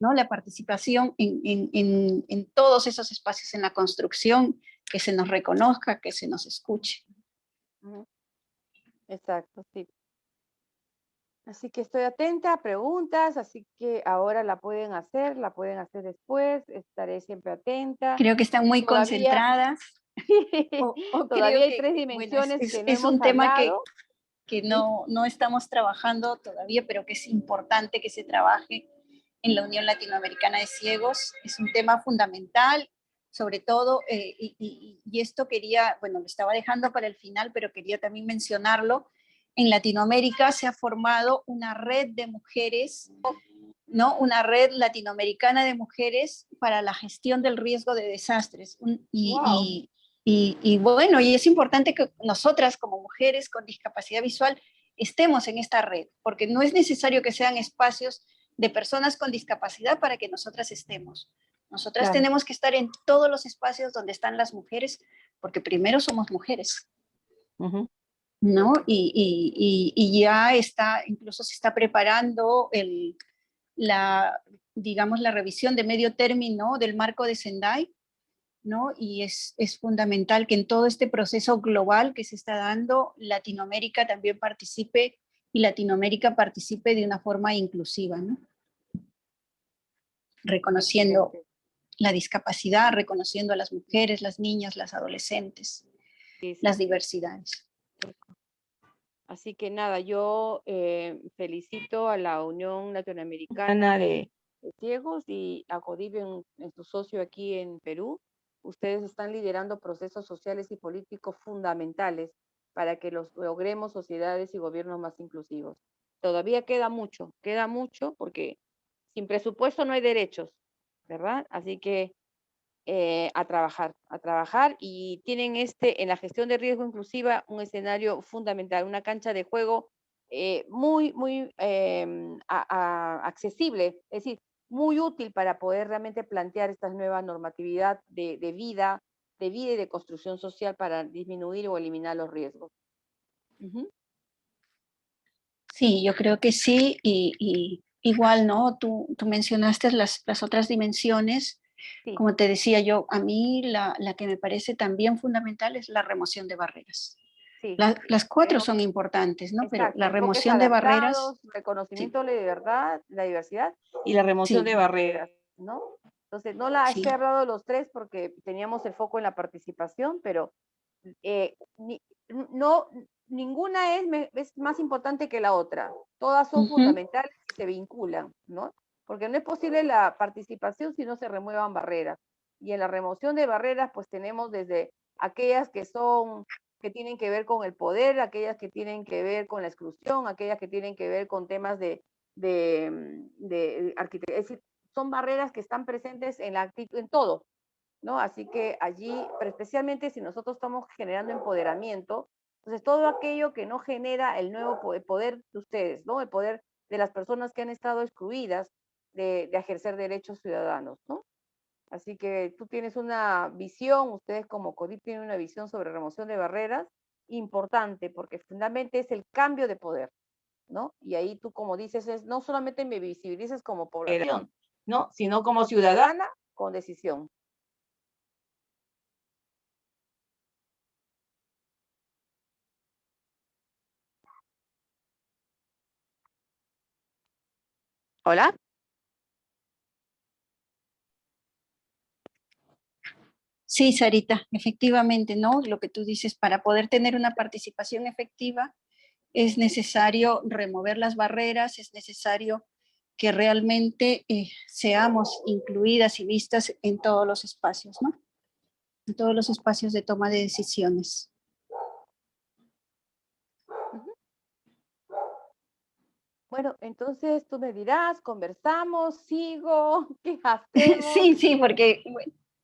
¿no? La participación en todos esos espacios, en la construcción, que se nos reconozca, que se nos escuche. Exacto, sí. Así que estoy atenta a preguntas, así que ahora la pueden hacer después, estaré siempre atenta. Creo que están muy Todavía, concentradas. O todavía creo hay que, tres bueno, dimensiones que no es hemos un tema hablado. que ¿Sí? no estamos trabajando todavía, pero que es importante que se trabaje en la Unión Latinoamericana de Ciegos. Es un tema fundamental, sobre todo, y esto quería, bueno, lo estaba dejando para el final, pero quería también mencionarlo. En Latinoamérica se ha formado una red de mujeres, ¿no? Una red latinoamericana de mujeres para la gestión del riesgo de desastres. Wow. Y bueno, y es importante que nosotras como mujeres con discapacidad visual estemos en esta red, porque no es necesario que sean espacios de personas con discapacidad para que nosotras estemos. Nosotras Claro. tenemos que estar en todos los espacios donde están las mujeres, porque primero somos mujeres, ¿no? Y ya está, incluso se está preparando digamos, la revisión de medio término del marco de Sendai, ¿no? Y es fundamental que en todo este proceso global que se está dando, Latinoamérica también participe y Latinoamérica participe de una forma inclusiva, ¿no? Reconociendo Excelente. la discapacidad, reconociendo a las mujeres, las niñas, las adolescentes, Sí, sí, las sí. diversidades. Así que nada, yo felicito a la Unión Latinoamericana de Ciegos y a CODIV en su socio aquí en Perú. Ustedes están liderando procesos sociales y políticos fundamentales para que logremos sociedades y gobiernos más inclusivos. Todavía queda mucho porque sin presupuesto no hay derechos, ¿verdad? Así que a trabajar y tienen en la gestión de riesgo inclusiva un escenario fundamental, una cancha de juego muy accesible, es decir, muy útil para poder realmente plantear esta nueva normatividad de vida y de construcción social para disminuir o eliminar los riesgos. Sí, yo creo que sí, y igual, ¿no? Tú mencionaste las otras dimensiones. Sí, Como te decía yo, a mí la que me parece también fundamental es la remoción de barreras. sí. Las cuatro Tenemos, son importantes, ¿no? Pero exacto, la enfoques remoción de barreras, adaptados, sí, reconocimiento de la verdad, la diversidad y la remoción sí, de barreras, ¿no? Entonces, no la sí. he hablado los tres porque teníamos el foco en la participación, pero eh, ni- no, ninguna es más importante que la otra. Todas son Ujú. fundamentales y se vinculan, ¿no? Porque no es posible la participación si no se remuevan barreras. Y en la remoción de barreras, pues tenemos desde aquellas que tienen que ver con el poder, aquellas que tienen que ver con la exclusión, aquellas que tienen que ver con temas de arquitectura. Es decir, son barreras que están presentes en todo, ¿no? Así que allí, pero especialmente si nosotros estamos generando empoderamiento, entonces todo aquello que no genera el nuevo poder de ustedes, ¿no? El poder de las personas que han estado excluidas de ejercer derechos ciudadanos, ¿no? Así que tú tienes una visión, ustedes como CODIP tienen una visión sobre remoción de barreras importante, porque fundamentalmente es el cambio de poder, ¿no? Y ahí tú, como dices, no solamente me visibilizas como población, ¿no? Sino como ciudadana con decisión. ¿Hola? Sí, Sarita, efectivamente, ¿no? Lo que tú dices, para poder tener una participación efectiva es necesario remover las barreras, es necesario que realmente seamos incluidas y vistas en todos los espacios, ¿no? En todos los espacios de toma de decisiones. Bueno, entonces tú me dirás, conversamos, sigo, ¿qué hacemos? Sí, porque,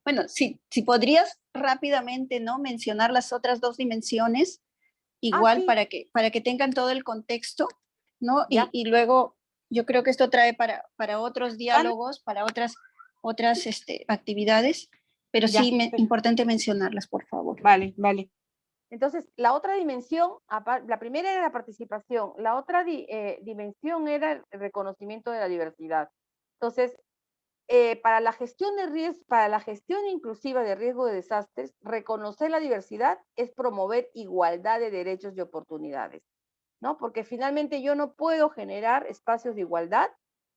bueno, si podrías rápidamente, ¿no? Mencionar las otras dos dimensiones, Ah, igual sí, para que tengan todo el contexto, ¿no? ya. Y luego yo creo que esto trae para otros Ana, diálogos, para otras actividades, pero ya. sí importante mencionarlas, por favor. Vale, vale. Entonces, la otra dimensión, la primera era la participación, la otra dimensión era el reconocimiento de la diversidad. Entonces, para la gestión de riesgo, para la gestión inclusiva de riesgo de desastres, reconocer la diversidad es promover igualdad de derechos y oportunidades, ¿no? Porque finalmente yo no puedo generar espacios de igualdad,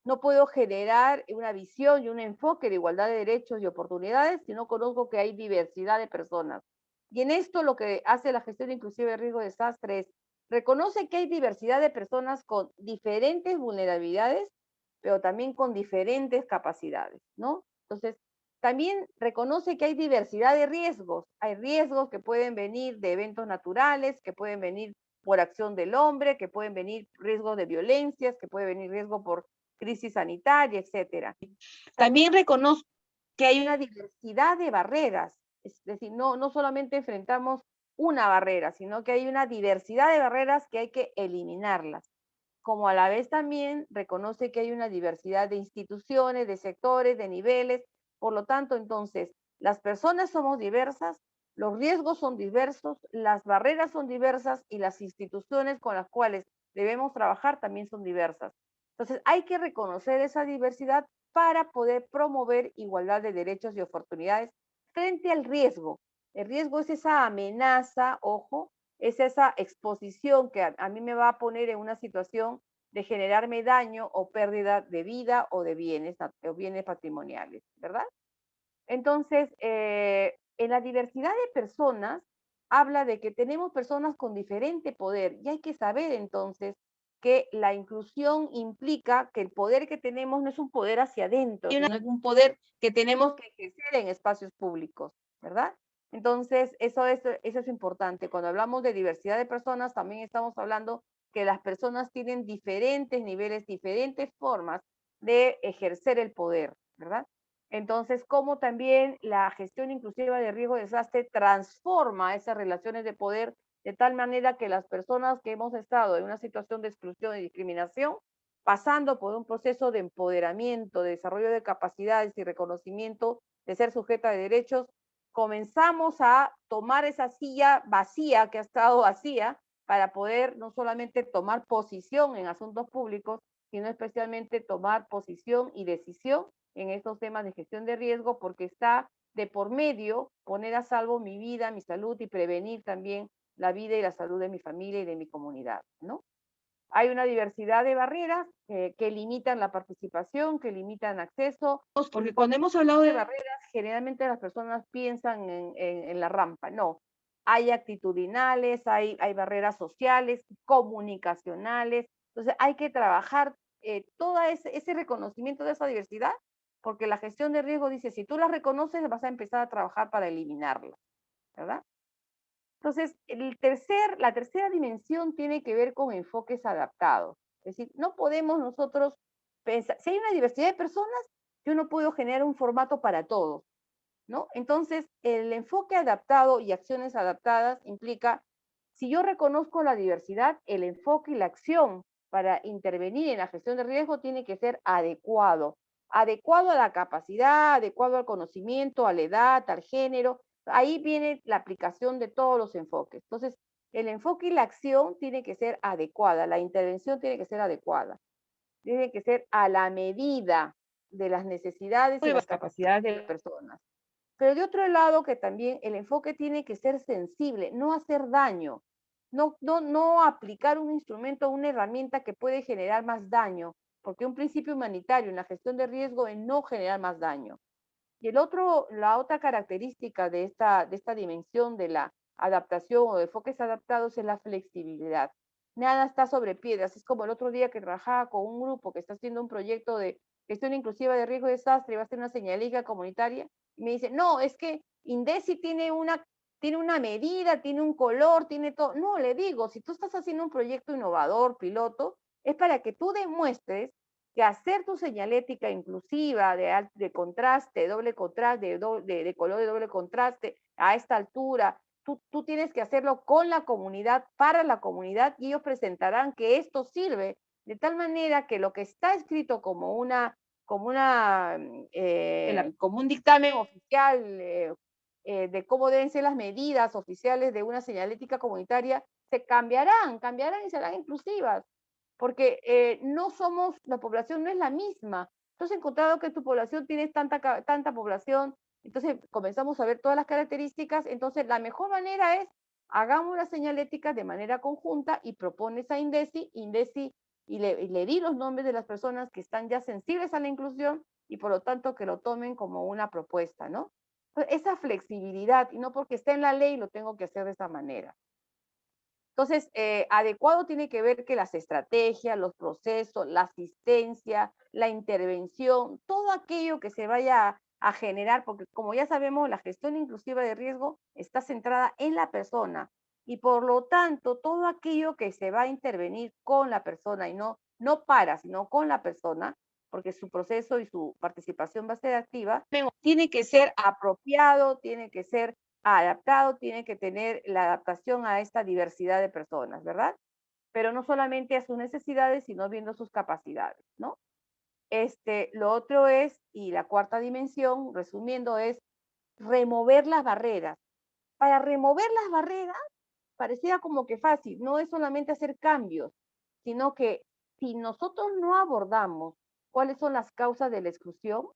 no puedo generar una visión y un enfoque de igualdad de derechos y oportunidades si no conozco que hay diversidad de personas. Y en esto lo que hace la gestión inclusiva de riesgo de desastre es reconoce que hay diversidad de personas con diferentes vulnerabilidades, pero también con diferentes capacidades, ¿no? Entonces, también reconoce que hay diversidad de riesgos. Hay riesgos que pueden venir de eventos naturales, que pueden venir por acción del hombre, que pueden venir riesgos de violencias, que puede venir riesgo por crisis sanitaria, etcétera. También reconozco que hay una diversidad de barreras, es decir, no solamente enfrentamos una barrera, sino que hay una diversidad de barreras que hay que eliminarlas. Como a la vez también reconoce que hay una diversidad de instituciones, de sectores, de niveles. Por lo tanto, entonces, las personas somos diversas, los riesgos son diversos, las barreras son diversas y las instituciones con las cuales debemos trabajar también son diversas. Entonces, hay que reconocer esa diversidad para poder promover igualdad de derechos y oportunidades frente al riesgo. El riesgo es esa amenaza, ojo, es esa exposición que a mí me va a poner en una situación de generarme daño o pérdida de vida o de bienes patrimoniales, ¿verdad? Entonces, en la diversidad de personas, habla de que tenemos personas con diferente poder y hay que saber entonces que la inclusión implica que el poder que tenemos no es un poder hacia adentro, sino es un poder que tenemos que ejercer en espacios públicos, ¿verdad? Entonces, eso es importante. Cuando hablamos de diversidad de personas, también estamos hablando que las personas tienen diferentes niveles, diferentes formas de ejercer el poder, ¿verdad? Entonces, cómo también la gestión inclusiva de riesgo de desastre transforma esas relaciones de poder de tal manera que las personas que hemos estado en una situación de exclusión y discriminación, pasando por un proceso de empoderamiento, de desarrollo de capacidades y reconocimiento de ser sujeta de derechos, comenzamos a tomar esa silla vacía que ha estado vacía para poder no solamente tomar posición en asuntos públicos, sino especialmente tomar posición y decisión en estos temas de gestión de riesgo, porque está de por medio poner a salvo mi vida, mi salud y prevenir también la vida y la salud de mi familia y de mi comunidad, ¿no? Hay una diversidad de barreras que limitan la participación, que limitan acceso, porque cuando hemos hablado de barreras, generalmente las personas piensan en la rampa, no. Hay actitudinales, hay barreras sociales, comunicacionales, entonces hay que trabajar todo ese reconocimiento de esa diversidad, porque la gestión de riesgo dice, si tú las reconoces, vas a empezar a trabajar para eliminarlas, ¿verdad? Entonces, la tercera dimensión tiene que ver con enfoques adaptados. Es decir, no podemos nosotros pensar, si hay una diversidad de personas, yo no puedo generar un formato para todos, ¿no? Entonces, el enfoque adaptado y acciones adaptadas implica, si yo reconozco la diversidad, el enfoque y la acción para intervenir en la gestión de riesgo tiene que ser adecuado. Adecuado a la capacidad, adecuado al conocimiento, a la edad, al género. Ahí viene la aplicación de todos los enfoques. Entonces, el enfoque y la acción tiene que ser adecuada, la intervención tiene que ser adecuada, tiene que ser a la medida de las necesidades y las capacidades de las personas. Pero de otro lado, que también el enfoque tiene que ser sensible, no hacer daño, no aplicar un instrumento, una herramienta que puede generar más daño, porque un principio humanitario en la gestión de riesgo es no generar más daño. Y la otra característica de esta dimensión de la adaptación o de enfoques adaptados es la flexibilidad. Nada está sobre piedras. Es como el otro día que trabajaba con un grupo que está haciendo un proyecto de gestión inclusiva de riesgo de desastre y va a hacer una señalética comunitaria. Y me dice, no, es que INDECI tiene una medida, tiene un color, tiene todo. No, le digo, si tú estás haciendo un proyecto innovador, piloto, es para que tú demuestres que hacer tu señalética inclusiva de contraste, doble contraste, de color de doble contraste a esta altura, tú tienes que hacerlo con la comunidad, para la comunidad, y ellos presentarán que esto sirve de tal manera que lo que está escrito como un dictamen oficial de cómo deben ser las medidas oficiales de una señalética comunitaria, se cambiarán y serán inclusivas, porque la población no es la misma. Tú has encontrado que tu población tiene tanta población, entonces comenzamos a ver todas las características, entonces la mejor manera es, hagamos la señalética de manera conjunta y propones a INDECI, y le di los nombres de las personas que están ya sensibles a la inclusión y por lo tanto que lo tomen como una propuesta, ¿no? Entonces, esa flexibilidad, y no porque esté en la ley lo tengo que hacer de esa manera. Entonces, adecuado tiene que ver que las estrategias, los procesos, la asistencia, la intervención, todo aquello que se vaya a generar, porque como ya sabemos, la gestión inclusiva de riesgo está centrada en la persona y por lo tanto, todo aquello que se va a intervenir con la persona y no para, sino con la persona, porque su proceso y su participación va a ser activa, tiene que ser apropiado, tiene que ser adaptado, tiene que tener la adaptación a esta diversidad de personas, ¿verdad? Pero no solamente a sus necesidades, sino viendo sus capacidades, ¿no? Lo otro es, y la cuarta dimensión, resumiendo, es remover las barreras. Para remover las barreras, parecía como que fácil, no es solamente hacer cambios, sino que si nosotros no abordamos cuáles son las causas de la exclusión,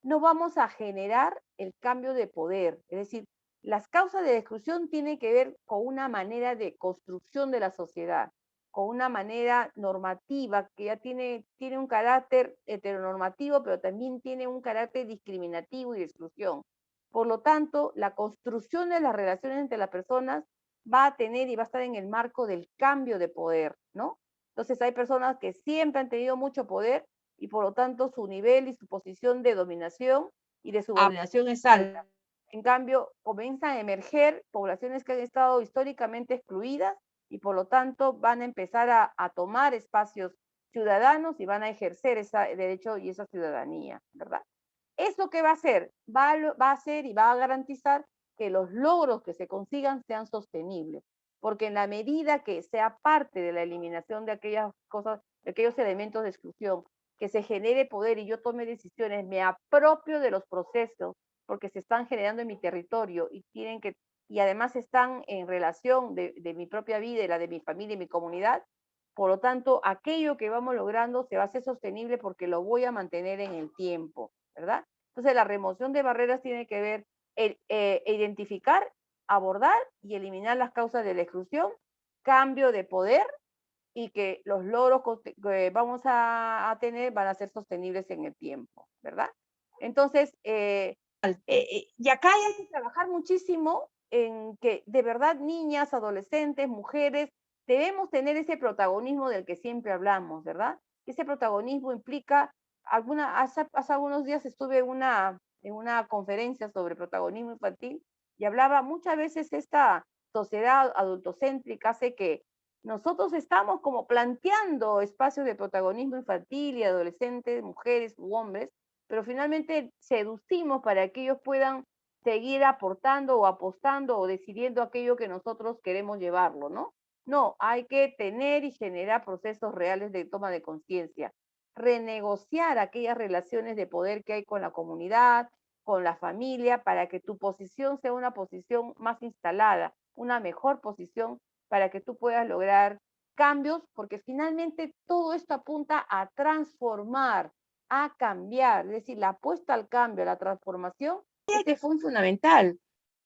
no vamos a generar el cambio de poder. Es decir, las causas de exclusión tienen que ver con una manera de construcción de la sociedad, con una manera normativa que ya tiene un carácter heteronormativo, pero también tiene un carácter discriminativo y de exclusión. Por lo tanto, la construcción de las relaciones entre las personas va a tener y va a estar en el marco del cambio de poder, ¿no? Entonces hay personas que siempre han tenido mucho poder y por lo tanto su nivel y su posición de dominación y de subordinación es alta. En cambio, comienzan a emerger poblaciones que han estado históricamente excluidas y por lo tanto van a empezar a tomar espacios ciudadanos y van a ejercer ese derecho y esa ciudadanía, ¿verdad? ¿Eso qué va a hacer? Va a hacer y va a garantizar que los logros que se consigan sean sostenibles, porque en la medida que sea parte de la eliminación de aquellas cosas, de aquellos elementos de exclusión, que se genere poder y yo tome decisiones, me apropio de los procesos, porque se están generando en mi territorio y además están en relación de mi propia vida y la de mi familia y mi comunidad. Por lo tanto, aquello que vamos logrando se va a hacer sostenible porque lo voy a mantener en el tiempo, ¿verdad? Entonces, la remoción de barreras tiene que ver identificar, abordar y eliminar las causas de la exclusión, cambio de poder y que los logros que vamos a tener van a ser sostenibles en el tiempo, ¿verdad? Entonces, y acá hay que trabajar muchísimo en que de verdad niñas, adolescentes, mujeres, debemos tener ese protagonismo del que siempre hablamos, ¿verdad? Ese protagonismo implica, hace algunos días estuve en una conferencia sobre protagonismo infantil y hablaba muchas veces esta sociedad adultocéntrica hace que nosotros estamos como planteando espacios de protagonismo infantil y adolescentes, mujeres u hombres, pero finalmente seducimos para que ellos puedan seguir aportando o apostando o decidiendo aquello que nosotros queremos llevarlo, ¿no? No, hay que tener y generar procesos reales de toma de conciencia, renegociar aquellas relaciones de poder que hay con la comunidad, con la familia, para que tu posición sea una posición más instalada, una mejor posición para que tú puedas lograr cambios, porque finalmente todo esto apunta a transformar, a cambiar, es decir, la apuesta al cambio, a la transformación, este fue fundamental,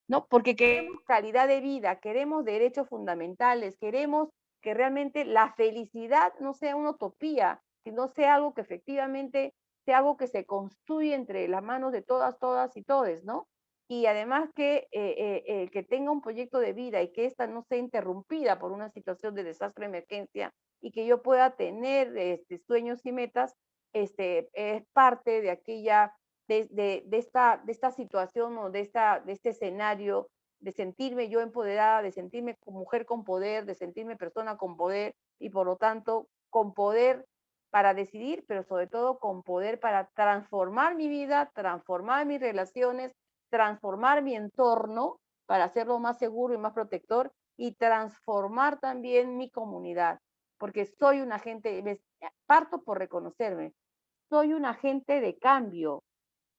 ¿no? Porque queremos calidad de vida, queremos derechos fundamentales, queremos que realmente la felicidad no sea una utopía, sino sea algo que efectivamente sea algo que se construye entre las manos de todas, todas y todes, ¿no? Y además que tenga un proyecto de vida y que ésta no sea interrumpida por una situación de desastre, emergencia, y que yo pueda tener sueños y metas, es parte de aquella de esta situación o de este escenario, de sentirme yo empoderada, de sentirme mujer con poder, de sentirme persona con poder y por lo tanto con poder para decidir, pero sobre todo con poder para transformar mi vida, transformar mis relaciones, transformar mi entorno para hacerlo más seguro y más protector y transformar también mi comunidad, porque soy un agente, parto por reconocerme, soy un agente de cambio,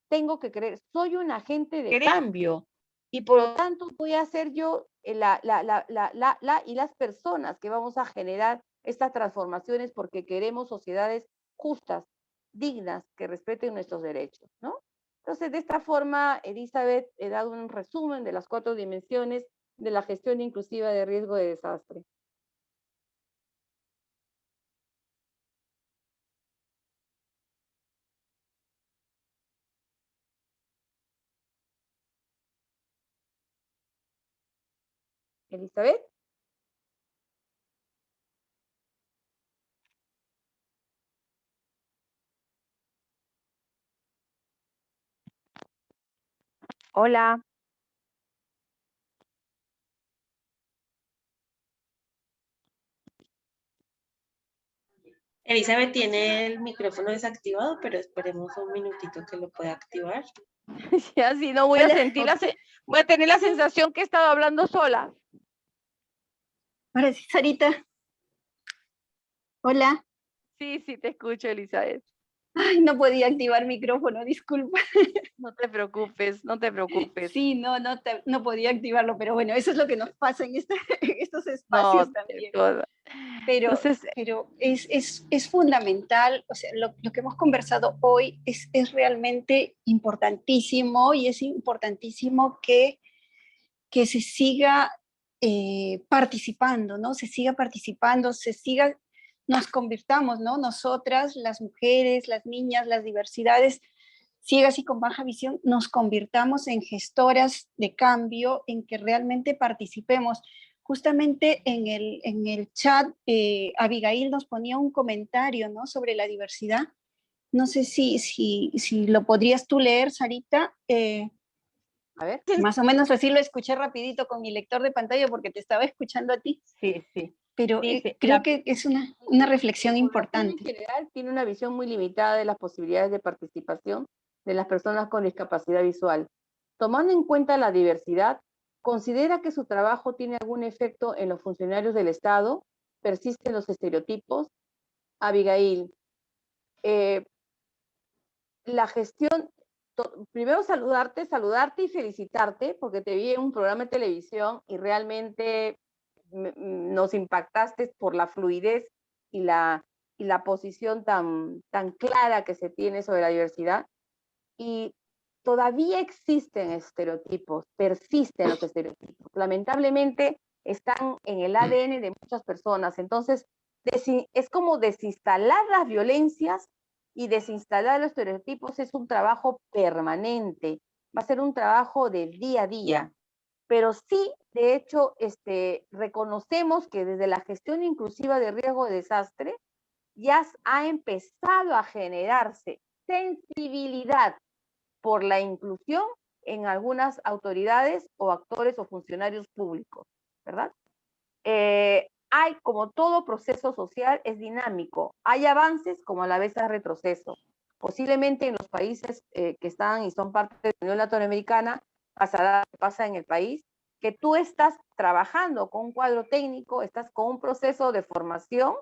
tengo que creer, soy un agente de cambio y por lo tanto voy a ser yo y las personas que vamos a generar estas transformaciones porque queremos sociedades justas, dignas que respeten nuestros derechos, ¿no? Entonces, de esta forma, Elizabeth, he dado un resumen de las 4 dimensiones de la gestión inclusiva de riesgo de desastre. Elizabeth. Hola. Elizabeth tiene el micrófono desactivado, pero esperemos un minutito que lo pueda activar. Ya, si no voy a sentir voy a tener la sensación que he estado hablando sola. Ahora sí, Sarita. Hola. Sí, te escucho, Elizabeth. Ay, no podía activar micrófono, disculpa. No te preocupes, no te preocupes. Sí, no podía activarlo, pero bueno, eso es lo que nos pasa en estos espacios No, también. todo. Pero, Entonces, pero es fundamental, o sea, lo que hemos conversado hoy es realmente importantísimo y es importantísimo que se siga participando, ¿no? Se siga participando, nos convirtamos, ¿no? Nosotras, las mujeres, las niñas, las diversidades ciegas y con baja visión, nos convirtamos en gestoras de cambio, en que realmente participemos. Justamente en el chat, Abigail nos ponía un comentario, ¿no? Sobre la diversidad. No sé si lo podrías tú leer, Sarita. a ver. Más o menos así lo escuché rapidito con mi lector de pantalla porque te estaba escuchando a ti. Sí. Pero Dice, creo que es una reflexión la población importante. en general tiene una visión muy limitada de las posibilidades de participación de las personas con discapacidad visual. Tomando en cuenta la diversidad, ¿considera que su trabajo tiene algún efecto en los funcionarios del Estado? ¿Persisten los estereotipos? Abigail, la gestión, primero saludarte y felicitarte porque te vi en un programa de televisión y realmente nos impactaste por la fluidez y la posición tan clara que se tiene sobre la diversidad. Y todavía existen estereotipos, persisten los estereotipos. Lamentablemente están en el ADN de muchas personas. Entonces, es como desinstalar las violencias y desinstalar los estereotipos es un trabajo permanente. Va a ser un trabajo del día a día. Pero sí, de hecho, reconocemos que desde la gestión inclusiva de riesgo de desastre ya ha empezado a generarse sensibilidad por la inclusión en algunas autoridades o actores o funcionarios públicos, ¿verdad? Hay, como todo proceso social, es dinámico. Hay avances como a la vez hay retroceso. Posiblemente en los países que están y son parte de la Unión Latinoamericana, pasa en el país, que tú estás trabajando con un cuadro técnico, estás con un proceso de formación,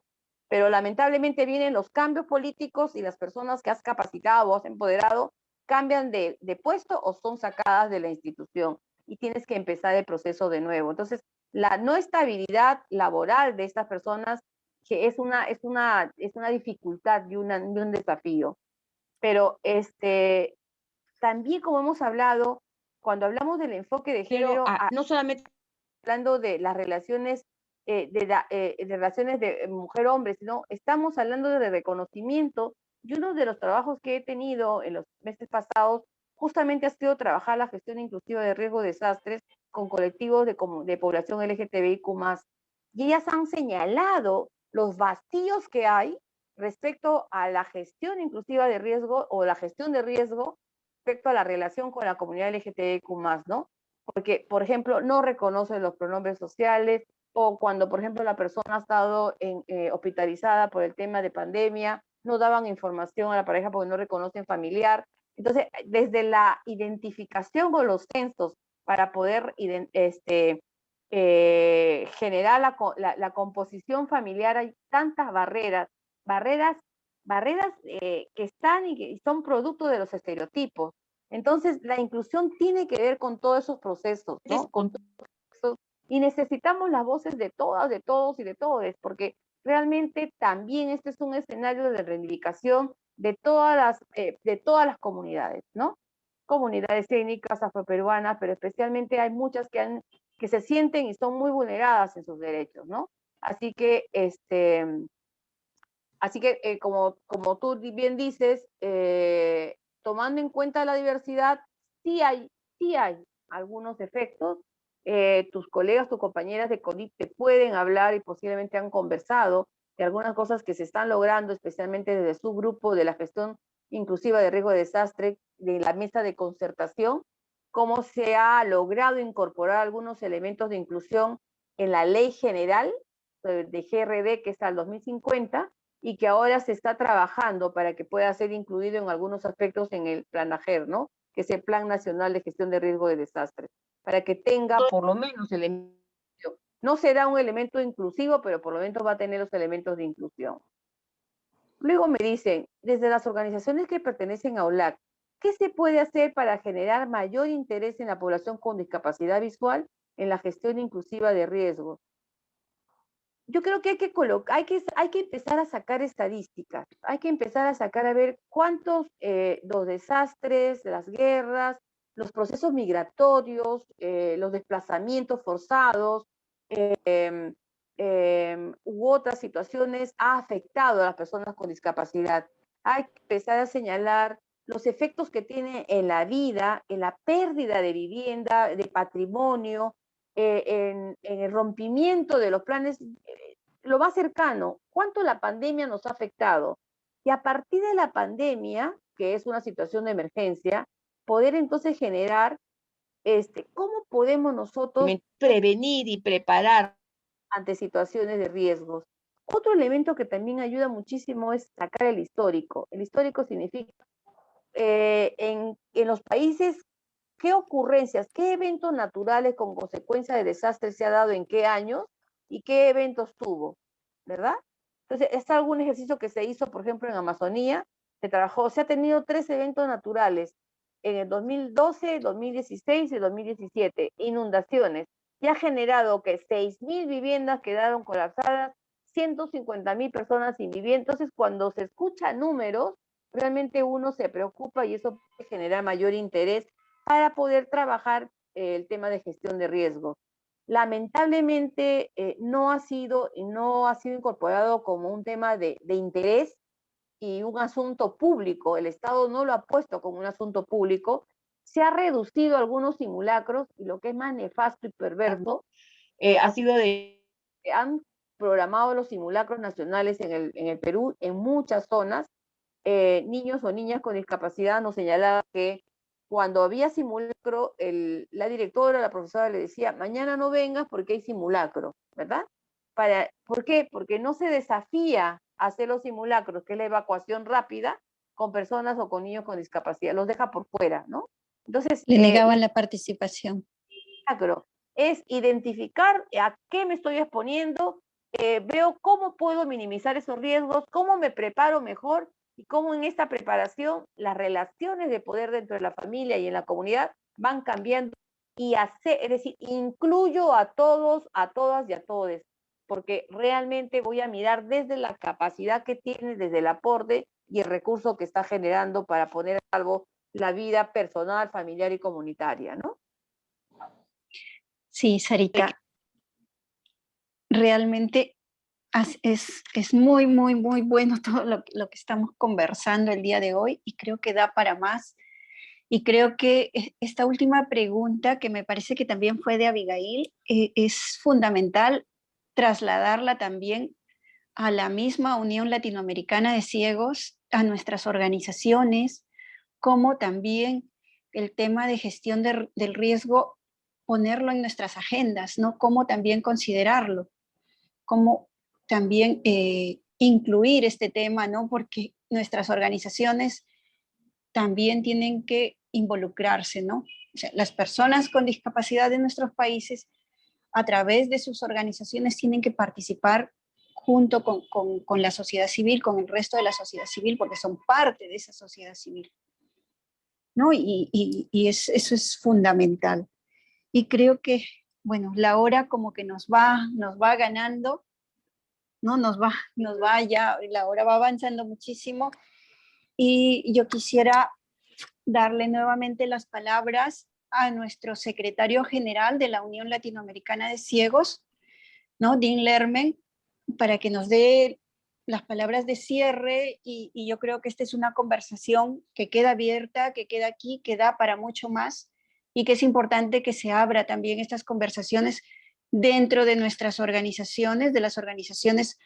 pero lamentablemente vienen los cambios políticos y las personas que has capacitado o has empoderado cambian de puesto o son sacadas de la institución y tienes que empezar el proceso de nuevo. Entonces, la no estabilidad laboral de estas personas que es una dificultad y un desafío. Pero también, como hemos hablado, cuando hablamos del enfoque de género, no solamente hablando de las relaciones de relaciones de mujer-hombre, sino estamos hablando de reconocimiento. Y uno de los trabajos que he tenido en los meses pasados justamente ha sido trabajar la gestión inclusiva de riesgo de desastres con colectivos de población LGTBIQ+. Y ellas han señalado los vacíos que hay respecto a la gestión inclusiva de riesgo o la gestión de riesgo respecto a la relación con la comunidad LGTBIQ+, ¿no? Porque, por ejemplo, no reconoce los pronombres sociales, o cuando, por ejemplo, la persona ha estado hospitalizada por el tema de pandemia, no daban información a la pareja porque no reconocen familiar. Entonces, desde la identificación con los censos para poder generar la composición familiar, hay tantas barreras que están y son producto de los estereotipos. Entonces, la inclusión tiene que ver con todos esos procesos, ¿no? Y necesitamos las voces de todas, de todos y de todes, porque realmente también este es un escenario de reivindicación de todas las comunidades, ¿no? Comunidades étnicas, afroperuanas, pero especialmente hay muchas que se sienten y son muy vulneradas en sus derechos, ¿no? Así que, como tú bien dices, tomando en cuenta la diversidad, sí hay algunos efectos. Tus colegas, tus compañeras de CONIC te pueden hablar y posiblemente han conversado de algunas cosas que se están logrando, especialmente desde su grupo de la gestión inclusiva de riesgo de desastre, de la mesa de concertación, cómo se ha logrado incorporar algunos elementos de inclusión en la ley general de GRD, que está al 2050, y que ahora se está trabajando para que pueda ser incluido en algunos aspectos en el Plan AGER, ¿no? Que es el Plan Nacional de Gestión de Riesgo de Desastres, para que tenga por lo menos elementos. No será un elemento inclusivo, pero por lo menos va a tener los elementos de inclusión. Luego me dicen, desde las organizaciones que pertenecen a OLAC, ¿qué se puede hacer para generar mayor interés en la población con discapacidad visual en la gestión inclusiva de riesgos? Yo creo que hay que empezar a sacar estadísticas, hay que empezar a sacar a ver cuántos los desastres, las guerras, los procesos migratorios, los desplazamientos forzados u otras situaciones ha afectado a las personas con discapacidad. Hay que empezar a señalar los efectos que tiene en la vida, en la pérdida de vivienda, de patrimonio, en el rompimiento de los planes, lo más cercano, cuánto la pandemia nos ha afectado. Y a partir de la pandemia, que es una situación de emergencia, poder entonces generar cómo podemos nosotros prevenir y preparar ante situaciones de riesgos. Otro elemento que también ayuda muchísimo es sacar el histórico. El histórico significa en los países qué ocurrencias, qué eventos naturales con consecuencia de desastres se ha dado en qué años y qué eventos tuvo, ¿verdad? Entonces, es algún ejercicio que se hizo, por ejemplo, en Amazonía, se ha tenido 3 eventos naturales en el 2012, 2016 y 2017, inundaciones, y ha generado que 6.000 viviendas quedaron colapsadas, 150.000 personas sin vivienda. Entonces, cuando se escucha números, realmente uno se preocupa y eso puede generar mayor interés para poder trabajar el tema de gestión de riesgo. Lamentablemente no ha sido incorporado como un tema de interés y un asunto público. El Estado no lo ha puesto como un asunto público. Se ha reducido algunos simulacros y lo que es más nefasto y perverso ha sido han programado los simulacros nacionales en el Perú en muchas zonas. Niños o niñas con discapacidad nos señalaban que cuando había simulacro, la directora, la profesora le decía, mañana no vengas porque hay simulacro, ¿verdad? ¿Por qué? Porque no se desafía a hacer los simulacros, que es la evacuación rápida, con personas o con niños con discapacidad, los deja por fuera, ¿no? Entonces, le negaban la participación. Simulacro es identificar a qué me estoy exponiendo, veo cómo puedo minimizar esos riesgos, cómo me preparo mejor y cómo en esta preparación las relaciones de poder dentro de la familia y en la comunidad van cambiando es decir, incluyo a todos, a todas y a todes, porque realmente voy a mirar desde la capacidad que tiene, desde el aporte y el recurso que está generando para poner a salvo la vida personal, familiar y comunitaria, ¿no? Sí, Sarita, realmente es muy, muy, muy bueno todo lo que estamos conversando el día de hoy y creo que da para más. Y creo que esta última pregunta, que me parece que también fue de Abigail, es fundamental trasladarla también a la misma Unión Latinoamericana de Ciegos, a nuestras organizaciones, como también el tema de gestión del riesgo, ponerlo en nuestras agendas, ¿no? Cómo también considerarlo, cómo también incluir este tema, ¿no? Porque nuestras organizaciones también tienen que involucrarse, ¿no? O sea, las personas con discapacidad de nuestros países, a través de sus organizaciones, tienen que participar junto con la sociedad civil, con el resto de la sociedad civil, porque son parte de esa sociedad civil, ¿no? Eso es fundamental. Y creo que, bueno, la hora como que nos va ganando, ¿no? Nos va ya, la hora va avanzando muchísimo. Y yo quisiera darle nuevamente las palabras a nuestro secretario general de la Unión Latinoamericana de Ciegos, ¿no? Dean Lerman, para que nos dé las palabras de cierre, y yo creo que esta es una conversación que queda abierta, que queda aquí, que da para mucho más, y que es importante que se abra también estas conversaciones dentro de nuestras organizaciones, de las organizaciones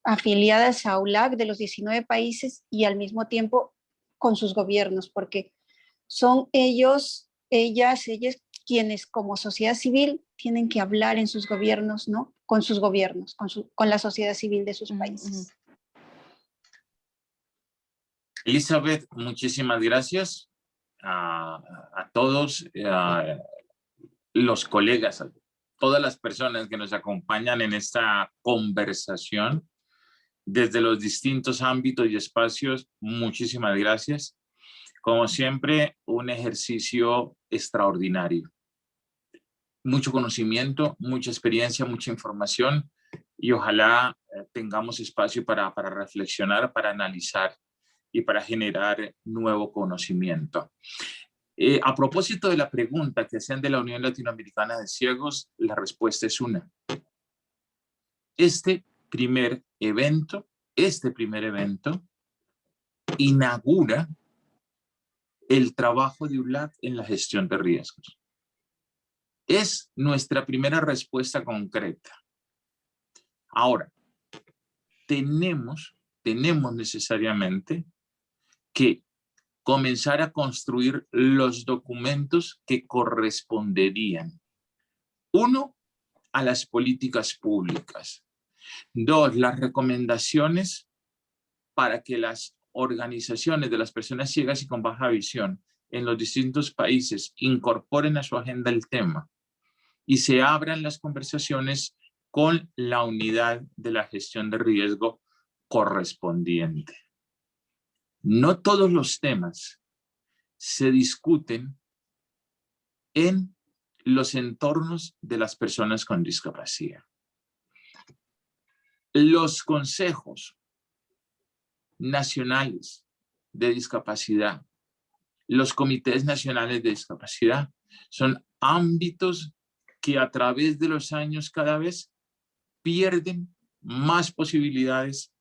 afiliadas a ULAC de los 19 países, y al mismo tiempo con sus gobiernos, porque son ellos, ellas quienes como sociedad civil tienen que hablar en sus gobiernos, ¿no? Con sus gobiernos, con la sociedad civil de sus países. Elizabeth, muchísimas gracias a todos los colegas, a todas las personas que nos acompañan en esta conversación desde los distintos ámbitos y espacios. Muchísimas gracias. Como siempre, un ejercicio extraordinario. Mucho conocimiento, mucha experiencia, mucha información, y ojalá tengamos espacio para reflexionar, para analizar y para generar nuevo conocimiento. A propósito de la pregunta que hacían de la Unión Latinoamericana de Ciegos, la respuesta es una. Este primer evento inaugura el trabajo de ULAC en la gestión de riesgos. Es nuestra primera respuesta concreta. Ahora, tenemos necesariamente que comenzar a construir los documentos que corresponderían. 1, a las políticas públicas. 2, las recomendaciones para que las organizaciones de las personas ciegas y con baja visión en los distintos países incorporen a su agenda el tema y se abran las conversaciones con la unidad de la gestión de riesgo correspondiente. No todos los temas se discuten en los entornos de las personas con discapacidad. Los consejos nacionales de discapacidad, los comités nacionales de discapacidad, son ámbitos que a través de los años cada vez pierden más posibilidades,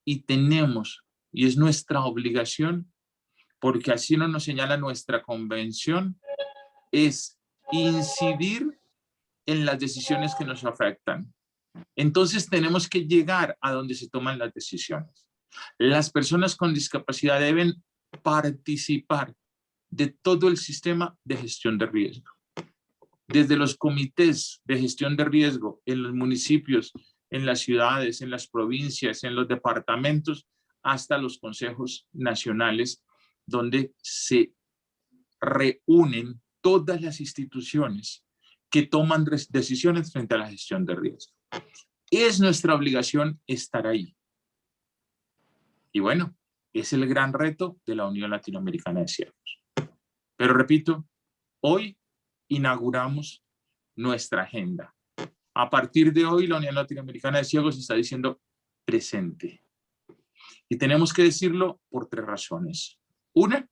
y tenemos, y es nuestra obligación, porque así nos señala nuestra convención, es incidir en las decisiones que nos afectan. Entonces tenemos que llegar a donde se toman las decisiones. Las personas con discapacidad deben participar de todo el sistema de gestión de riesgo. Desde los comités de gestión de riesgo en los municipios, en las ciudades, en las provincias, en los departamentos, hasta los consejos nacionales, donde se reúnen todas las instituciones que toman decisiones frente a la gestión de riesgo. Es nuestra obligación estar ahí. Y bueno, es el gran reto de la Unión Latinoamericana de Ciegos. Pero repito, hoy inauguramos nuestra agenda. A partir de hoy, la Unión Latinoamericana de Ciegos está diciendo presente. Y tenemos que decirlo por 3 razones. Una,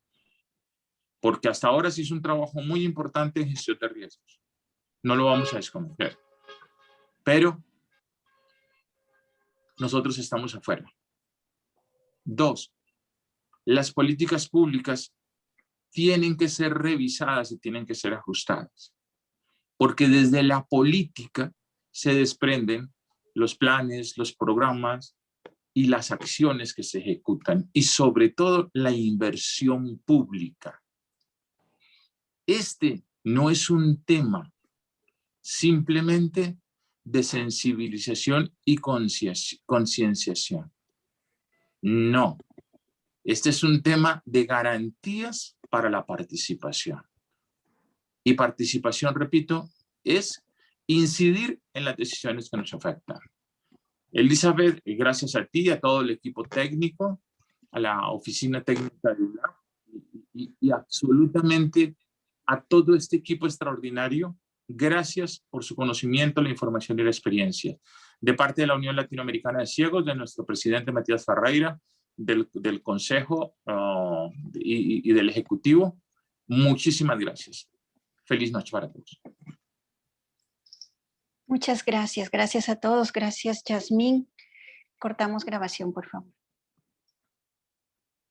porque hasta ahora se hizo un trabajo muy importante en gestión de riesgos. No lo vamos a desconocer. Pero nosotros estamos afuera. 2, las políticas públicas tienen que ser revisadas y tienen que ser ajustadas. Porque desde la política se desprenden los planes, los programas y las acciones que se ejecutan, y sobre todo la inversión pública. Este no es un tema simplemente de sensibilización y concienciación. No, este es un tema de garantías para la participación. Y participación, repito, es incidir en las decisiones que nos afectan. Elizabeth, gracias a ti, a todo el equipo técnico, a la oficina técnica de ULAC y absolutamente a todo este equipo extraordinario, gracias por su conocimiento, la información y la experiencia. De parte de la Unión Latinoamericana de Ciegos, de nuestro presidente Matías Ferreira, del Consejo y del Ejecutivo. Muchísimas gracias. Feliz noche para todos. Muchas gracias. Gracias a todos. Gracias, Yasmín. Cortamos grabación, por favor.